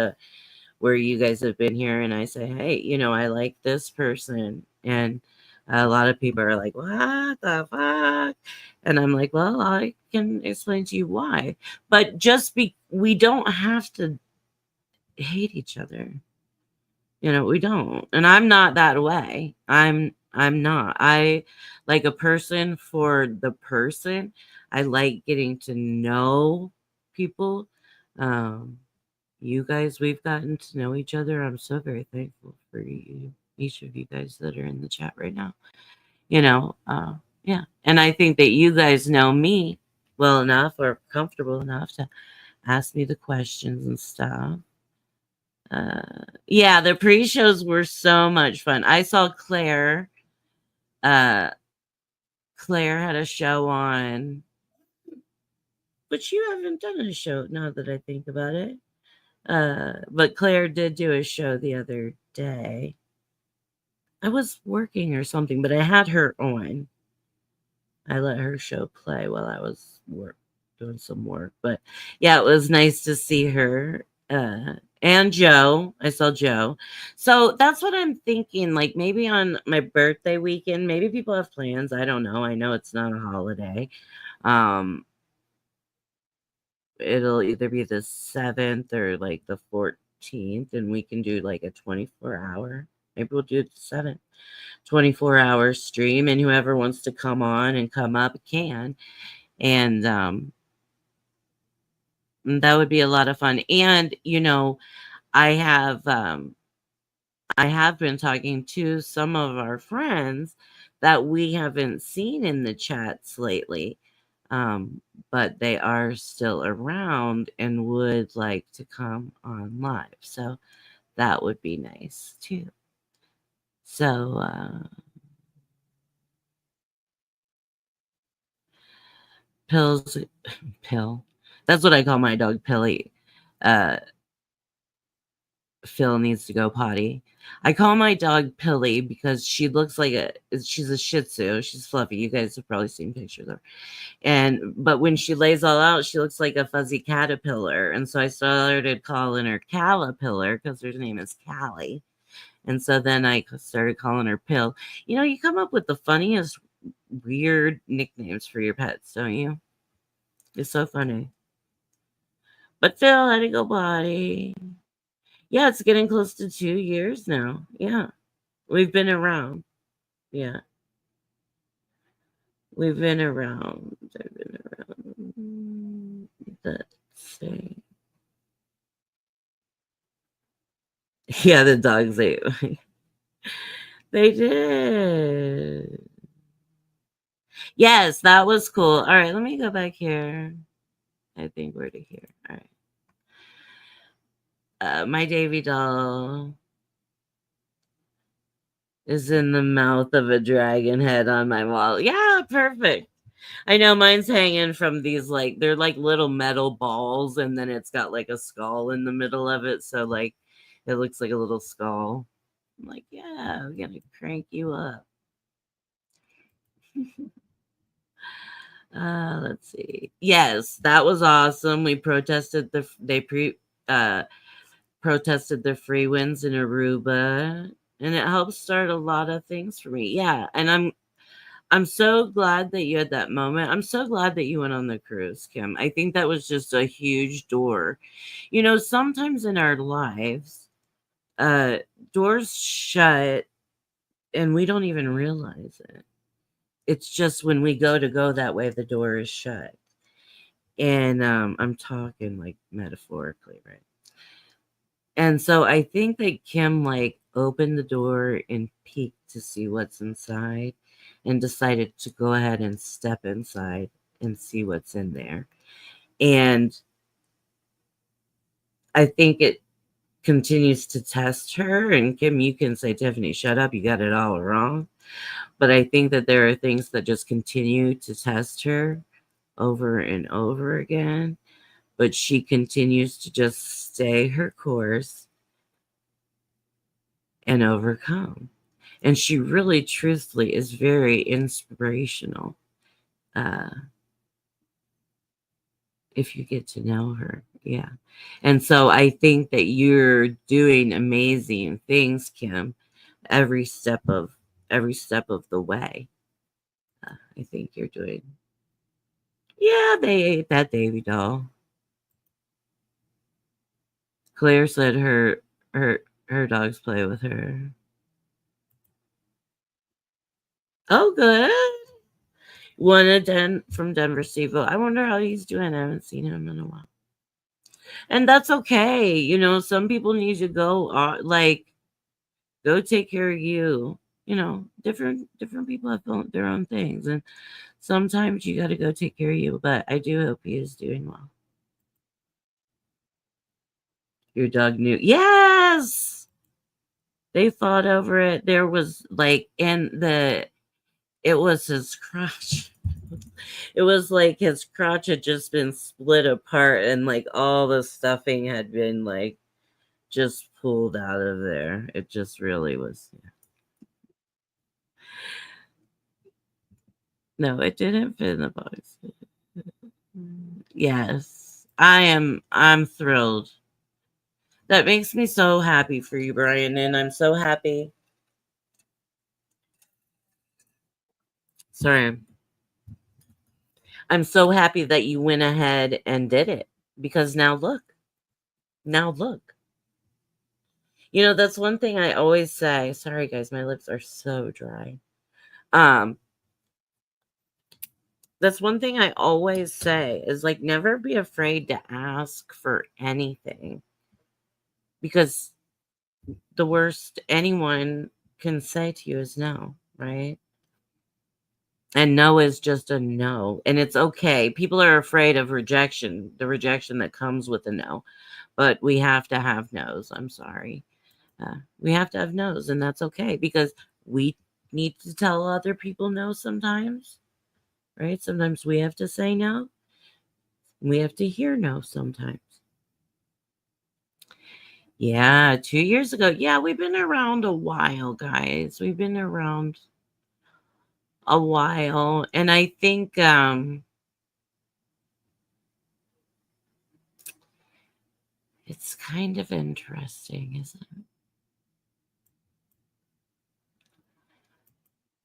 where you guys have been here and I say, hey, I like this person. And a lot of people are like, what the fuck? And I'm like, well, I can explain to you why. But we don't have to hate each other. We don't. And I'm not that way. I'm not. I like a person for the person. I like getting to know people. Um you guys, we've gotten to know each other. I'm so very thankful for you, each of you guys that are in the chat right now. Yeah. And I think that you guys know me well enough or comfortable enough to ask me the questions and stuff. Yeah, the pre-shows were so much fun. I saw uh Claire had a show on, but you haven't done a show now that I think about it. But Claire did do a show the other day. I was working or something, but I had her on. I let her show play while I was doing some work. But yeah, it was nice to see her. And Joe. I saw Joe. So that's what I'm thinking. Like maybe on my birthday weekend, maybe people have plans. I don't know. I know it's not a holiday. Um, it'll either be the 7th or like the 14th, and we can do like a 24-hour. Maybe we'll do the 7th. 24-hour stream, and whoever wants to come on and come up can. And that would be a lot of fun. And I have I have been talking to some of our friends that we haven't seen in the chats lately. But they are still around and would like to come on live. So that would be nice too. So pills pill. That's what I call my dog, Pilly. Uh Phil needs to go potty. I call my dog Pilly because she's a Shih Tzu. She's fluffy. You guys have probably seen pictures of her. But when she lays all out, she looks like a fuzzy caterpillar. And so I started calling her Caterpillar because her name is Callie. And so then I started calling her Pill. You come up with the funniest weird nicknames for your pets, don't you? It's so funny. But Phil had to go potty. Yeah, it's getting close to 2 years now. Yeah. We've been around. Yeah. We've been around. I've been around. Let's see. Yeah, the dogs ate. They did. Yes, that was cool. All right, let me go back here. I think we're to here. All right. My Davy doll is in the mouth of a dragon head on my wall. Yeah, perfect. I know mine's hanging from these they're like little metal balls, and then it's got like a skull in the middle of it, so like it looks like a little skull. I'm like, yeah, we're gonna crank you up. Let's see. Yes, that was awesome. We protested protested the free winds in Aruba, and it helped start a lot of things for me. Yeah, and I'm so glad that you had that moment. I'm so glad that you went on the cruise, Kim. I think that was just a huge door. Sometimes in our lives, uh, doors shut and we don't even realize it. It's just when we go that way, the door is shut. And I'm talking like metaphorically, right? And so I think that Kim opened the door and peeked to see what's inside and decided to go ahead and step inside and see what's in there. And I think it continues to test her. And Kim, you can say, Tiffany, shut up. You got it all wrong. But I think that there are things that just continue to test her over and over again. But she continues to just stay her course and overcome. And she really, truthfully, is very inspirational. Uh, if you get to know her, yeah. And so I think that you're doing amazing things, Kim, every step of the way. I think you're doing. Yeah, they ate that baby doll. Claire said her dogs play with her. Oh, good. One of from Denver, Steve. I wonder how he's doing. I haven't seen him in a while. And that's okay. Some people need to go go take care of you. Different people have their own things, and sometimes you got to go take care of you. But I do hope he is doing well. Your dog knew. Yes, they fought over it. There was it was his crotch. It was like his crotch had just been split apart, and all the stuffing had been just pulled out of there. It just really was. No, it didn't fit in the box. Yes, I'm thrilled. That makes me so happy for you, Brian, and I'm so happy. Sorry. I'm so happy that you went ahead and did it. Because now look. Now look. That's one thing I always say. Sorry guys, my lips are so dry. Um that's one thing I always say is like never be afraid to ask for anything, because the worst anyone can say to you is no, right? And no is just a no, and it's okay. People are afraid of rejection, the rejection that comes with a no, but we have to have no's. I'm sorry. We have to have no's, and that's okay, because we need to tell other people no sometimes, right? Sometimes we have to say no. We have to hear no sometimes. Yeah, 2 years ago. Yeah, we've been around a while, guys. We've been around a while, and I think it's kind of interesting, isn't it?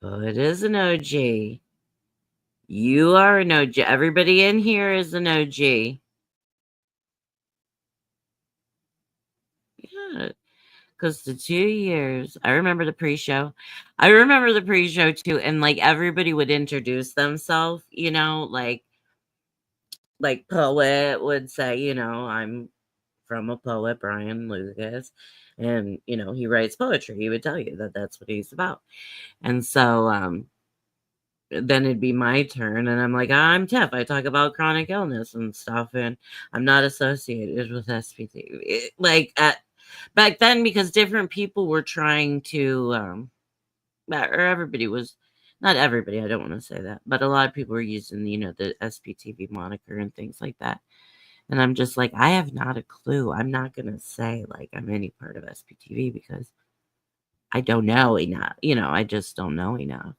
Oh, it is an OG. You are an OG. Everybody in here is an OG. Yeah, because the 2 years, I remember the pre-show. I remember the pre-show too, and like everybody would introduce themselves, like poet would say, I'm from a poet, Brian Lucas, and he writes poetry. He would tell you that that's what he's about. And so then it'd be my turn, and I'm like, I'm Tiff. I talk about chronic illness and stuff, and I'm not associated with SPT. Back then, because different people were trying to, or everybody was, not everybody, I don't want to say that, but a lot of people were using, the SPTV moniker and things like that. And I'm just like, I have not a clue. I'm not going to say like I'm any part of SPTV because I don't know enough. I just don't know enough.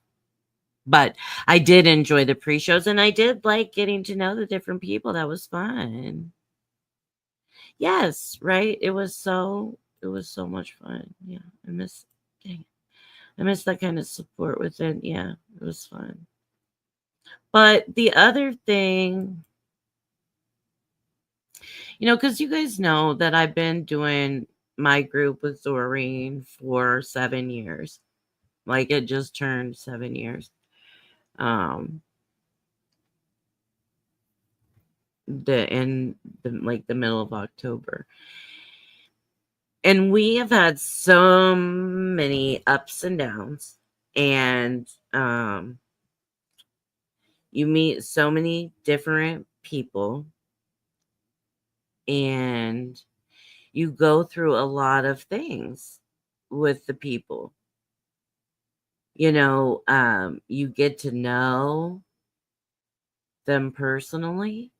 But I did enjoy the pre-shows, and I did like getting to know the different people. That was fun. Yes, right? It was so much fun. Yeah. Dang, I miss that kind of support within. Yeah, it was fun. But the other thing, because you guys know that I've been doing my group with Zoreen for 7 years. Like it just turned 7 years. Um, in the middle of October. And we have had so many ups and downs, and you meet so many different people, and you go through a lot of things with the people. You get to know them personally.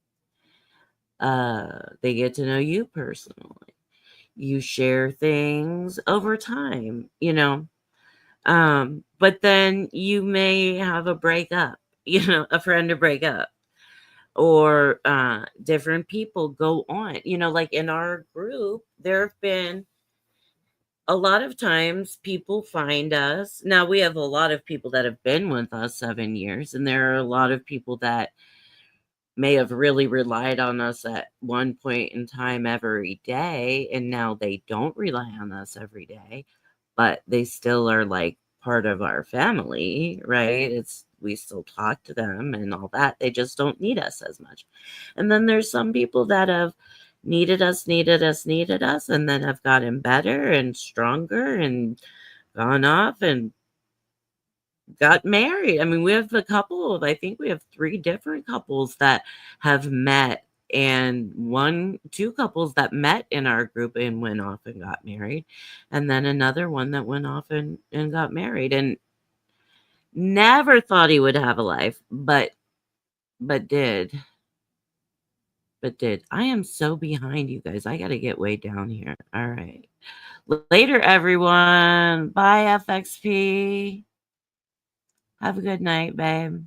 They get to know you personally. You share things over time. But then you may have a breakup, a friend to break up, or different people go on. Like in our group, there have been a lot of times people find us. Now we have a lot of people that have been with us 7 years, and there are a lot of people that may have really relied on us at one point in time every day, and now they don't rely on us every day, but they still are like part of our family, right? It's we still talk to them and all that. They just don't need us as much. And then there's some people that have needed us, and then have gotten better and stronger and gone off and got married. I mean, we have I think we have three different couples that have met, and two couples that met in our group and went off and got married, and then another one that went off and got married, and never thought he would have a life, but did. But did. I am so behind you guys. I got to get way down here. All right. Later, everyone. Bye, FXP. Have a good night, babe.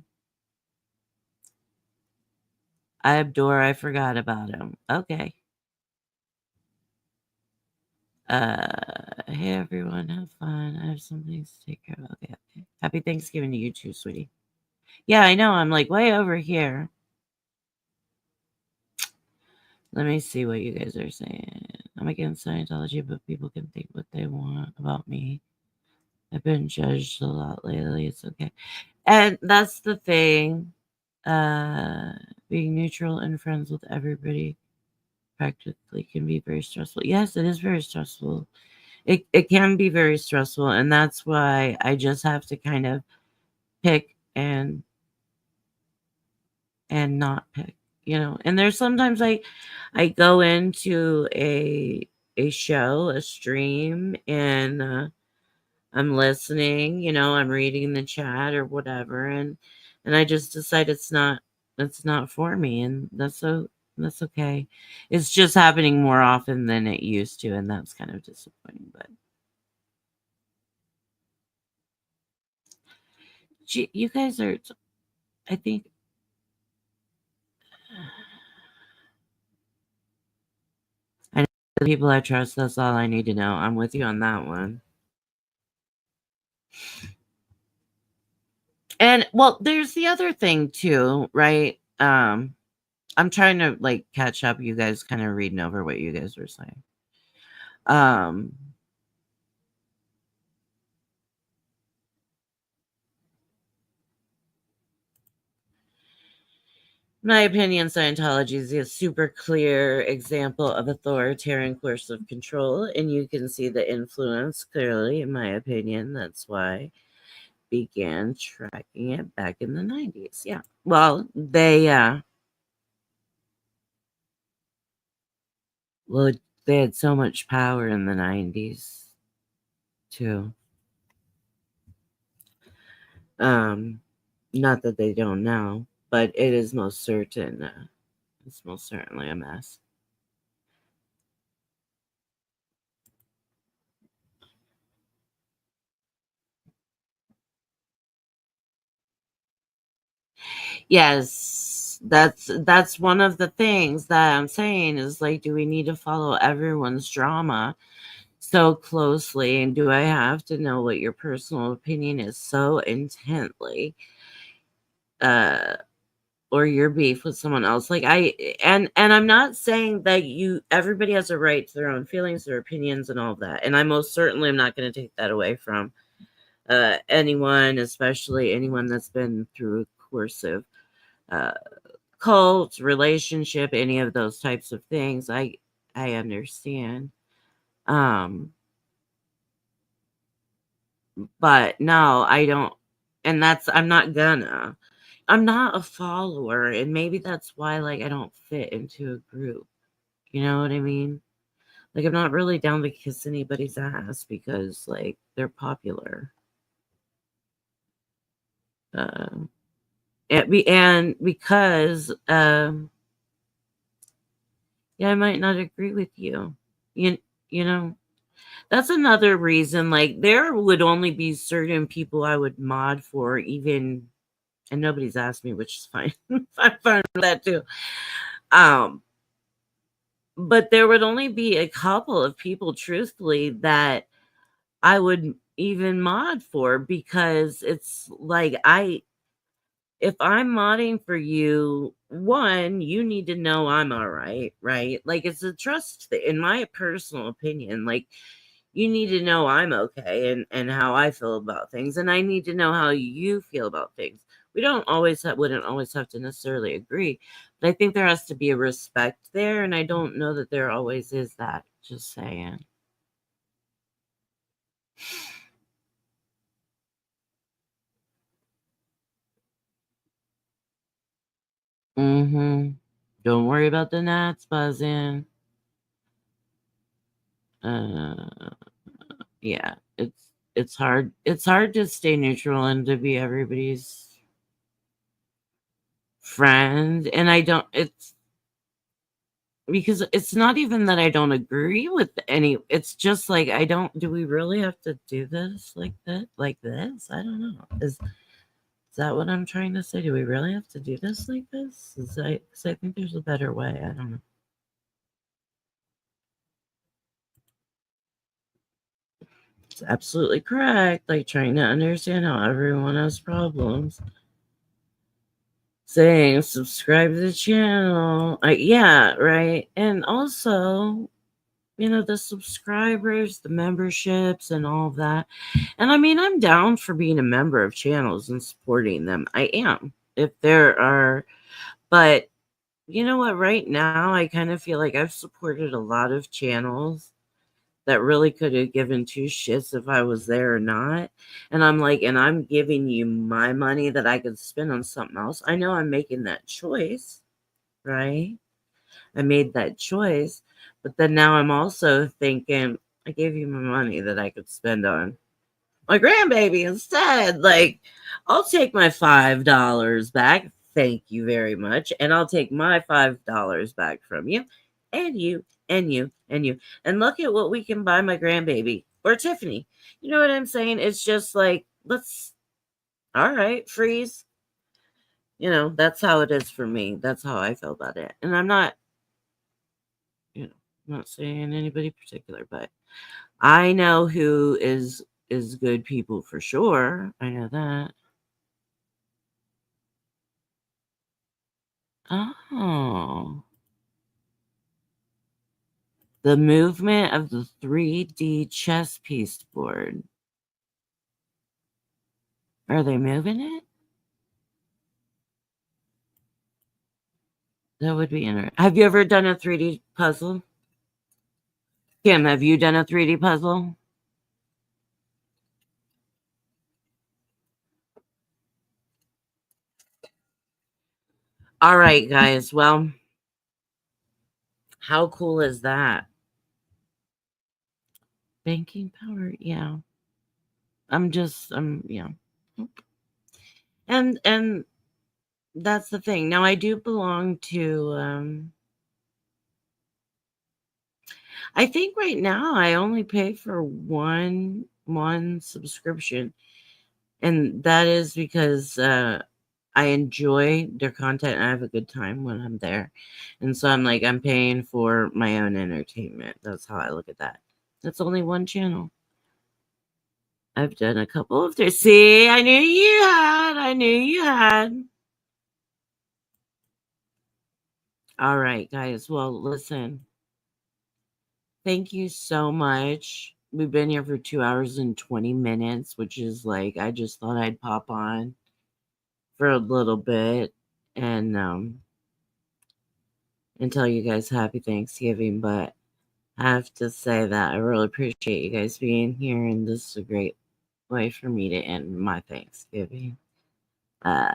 Abdor, I forgot about him. Okay. Hey everyone, have fun. I have some things to take care of. Okay, okay. Happy Thanksgiving to you too, sweetie. Yeah, I know. I'm like way over here. Let me see what you guys are saying. I'm against Scientology, but people can think what they want about me. I've been judged a lot lately. It's okay. And that's the thing. Uh, Being neutral and friends with everybody practically can be very stressful. Yes, it is very stressful. It can be very stressful, and that's why I just have to kind of pick and not pick, you know. And there's sometimes I go into a show, a stream, and I'm listening, you know, I'm reading the chat or whatever, and I just decide it's not for me, and that's okay. It's just happening more often than it used to, and that's kind of disappointing. But you guys are, I think, I know the people I trust. That's all I need to know. I'm with you on that one. And well, there's the other thing too, right? I'm trying to like catch up. You guys kind of reading over what you guys were saying. Um, my opinion, Scientology is a super clear example of authoritarian coercive control, and you can see the influence clearly, in my opinion. That's why began tracking it back in the 90s. Yeah. Well, well, they had so much power in the 90s too. Um, Not that they don't now, but it is most certain. It's most certainly a mess. Yes, that's one of the things that I'm saying is like, do we need to follow everyone's drama so closely, and do I have to know what your personal opinion is so intently? Uh, or your beef with someone else, like and I'm not saying that you everybody has a right to their own feelings, their opinions, and all of that, and I most certainly am not going to take that away from anyone, especially anyone that's been through a coercive uh, cult relationship, any of those types of things. I understand. um but no, I don't. And that's I'm not a follower, and maybe that's why like I don't fit into a group. You know what I mean? Like I'm not really down to kiss anybody's ass because like they're popular. Um and because yeah, I might not agree with you. You you know, that's another reason like there would only be certain people I would mod for, even, and nobody's asked me, which is fine. I'm fine with that too. Um but there would only be a couple of people truthfully that I would even mod for, because it's like if I'm modding for you, one, you need to know I'm all right, right? Like it's a trust thing, in my personal opinion. Like you need to know I'm okay, and how I feel about things, and I need to know how you feel about things. We don't always wouldn't always have to necessarily agree, but I think there has to be a respect there, and I don't know that there always is that. Just saying. Mhm. Don't worry about the gnats buzzing. Uh, yeah, it's hard to stay neutral and to be everybody's friend, and I don't. It's because it's not even that I don't agree with any. It's just like I don't. Do we really have to do this like that? Like this? I don't know. Is that what I'm trying to say? Do we really have to do this like this? 'Cause I think there's a better way. I don't know. It's absolutely correct. Like trying to understand how everyone has problems. saying subscribe to the channel. Yeah, right. And also, the subscribers, the memberships, and all of that. And I mean, I'm down for being a member of channels and supporting them. I am. If there are, but you know what? Right now, I kind of feel like I've supported a lot of channels that really could have given two shits if I was there or not. And I'm like, and I'm giving you my money that I could spend on something else. I know I'm making that choice, right? I made that choice. But then now I'm also thinking, I gave you my money that I could spend on my grandbaby instead. Like, I'll take my $5 back. Thank you very much. And I'll take my $5 back from you and you and you and you. And look at what we can buy my grandbaby or Tiffany. You know what I'm saying? It's just like, all right, freeze. That's how it is for me. That's how I feel about it. And I'm not, you know, not saying anybody particular, but I know who is good people for sure. I know that. Oh, the movement of the 3D chess piece board. Are they moving it? That would be interesting. Have you ever done a 3D puzzle? Kim, have you done a 3D puzzle? All right, guys. Well, how cool is that? Banking power. Yeah. Yeah. And that's the thing. Now I do belong to I think right now I only pay for one subscription, and that is because I enjoy their content and I have a good time when I'm there. And so I'm like, I'm paying for my own entertainment. That's how I look at that. That's only one channel. I've done a couple of their. See, I knew you had. I knew you had. All right, guys. Well, listen. Thank you so much. We've been here for 2 hours and 20 minutes, which is like, I just thought I'd pop on for a little bit and tell you guys happy Thanksgiving. But I have to say that I really appreciate you guys being here, and this is a great way for me to end my Thanksgiving. Uh,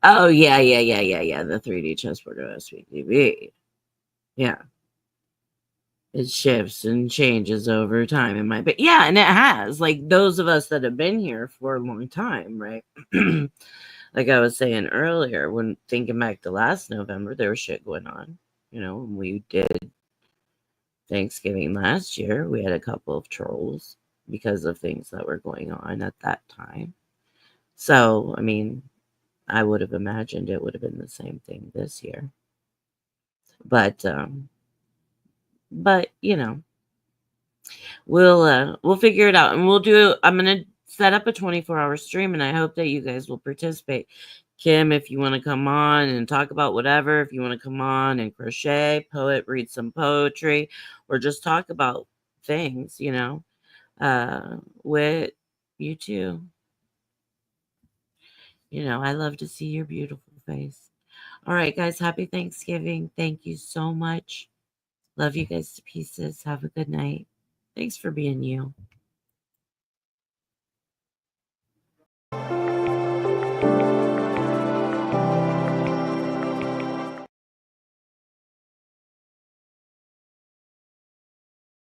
oh yeah. The 3D chessboard OSPTV. Yeah, it shifts and changes over time in my, but yeah, and it has, like, those of us that have been here for a long time, right? Like I was saying earlier, when thinking back to last November, there was shit going on. When we did Thanksgiving last year, we had a couple of trolls because of things that were going on at that time. So, I mean, I would have imagined it would have been the same thing this year. But we'll figure it out, and I'm gonna set up a 24-hour stream, and I hope that you guys will participate. Kim, if you want to come on and talk about whatever, if you want to come on and crochet, poet, read some poetry, or just talk about things, with you too. I love to see your beautiful face. All right, guys, happy Thanksgiving. Thank you so much. Love you guys to pieces. Have a good night. Thanks for being you.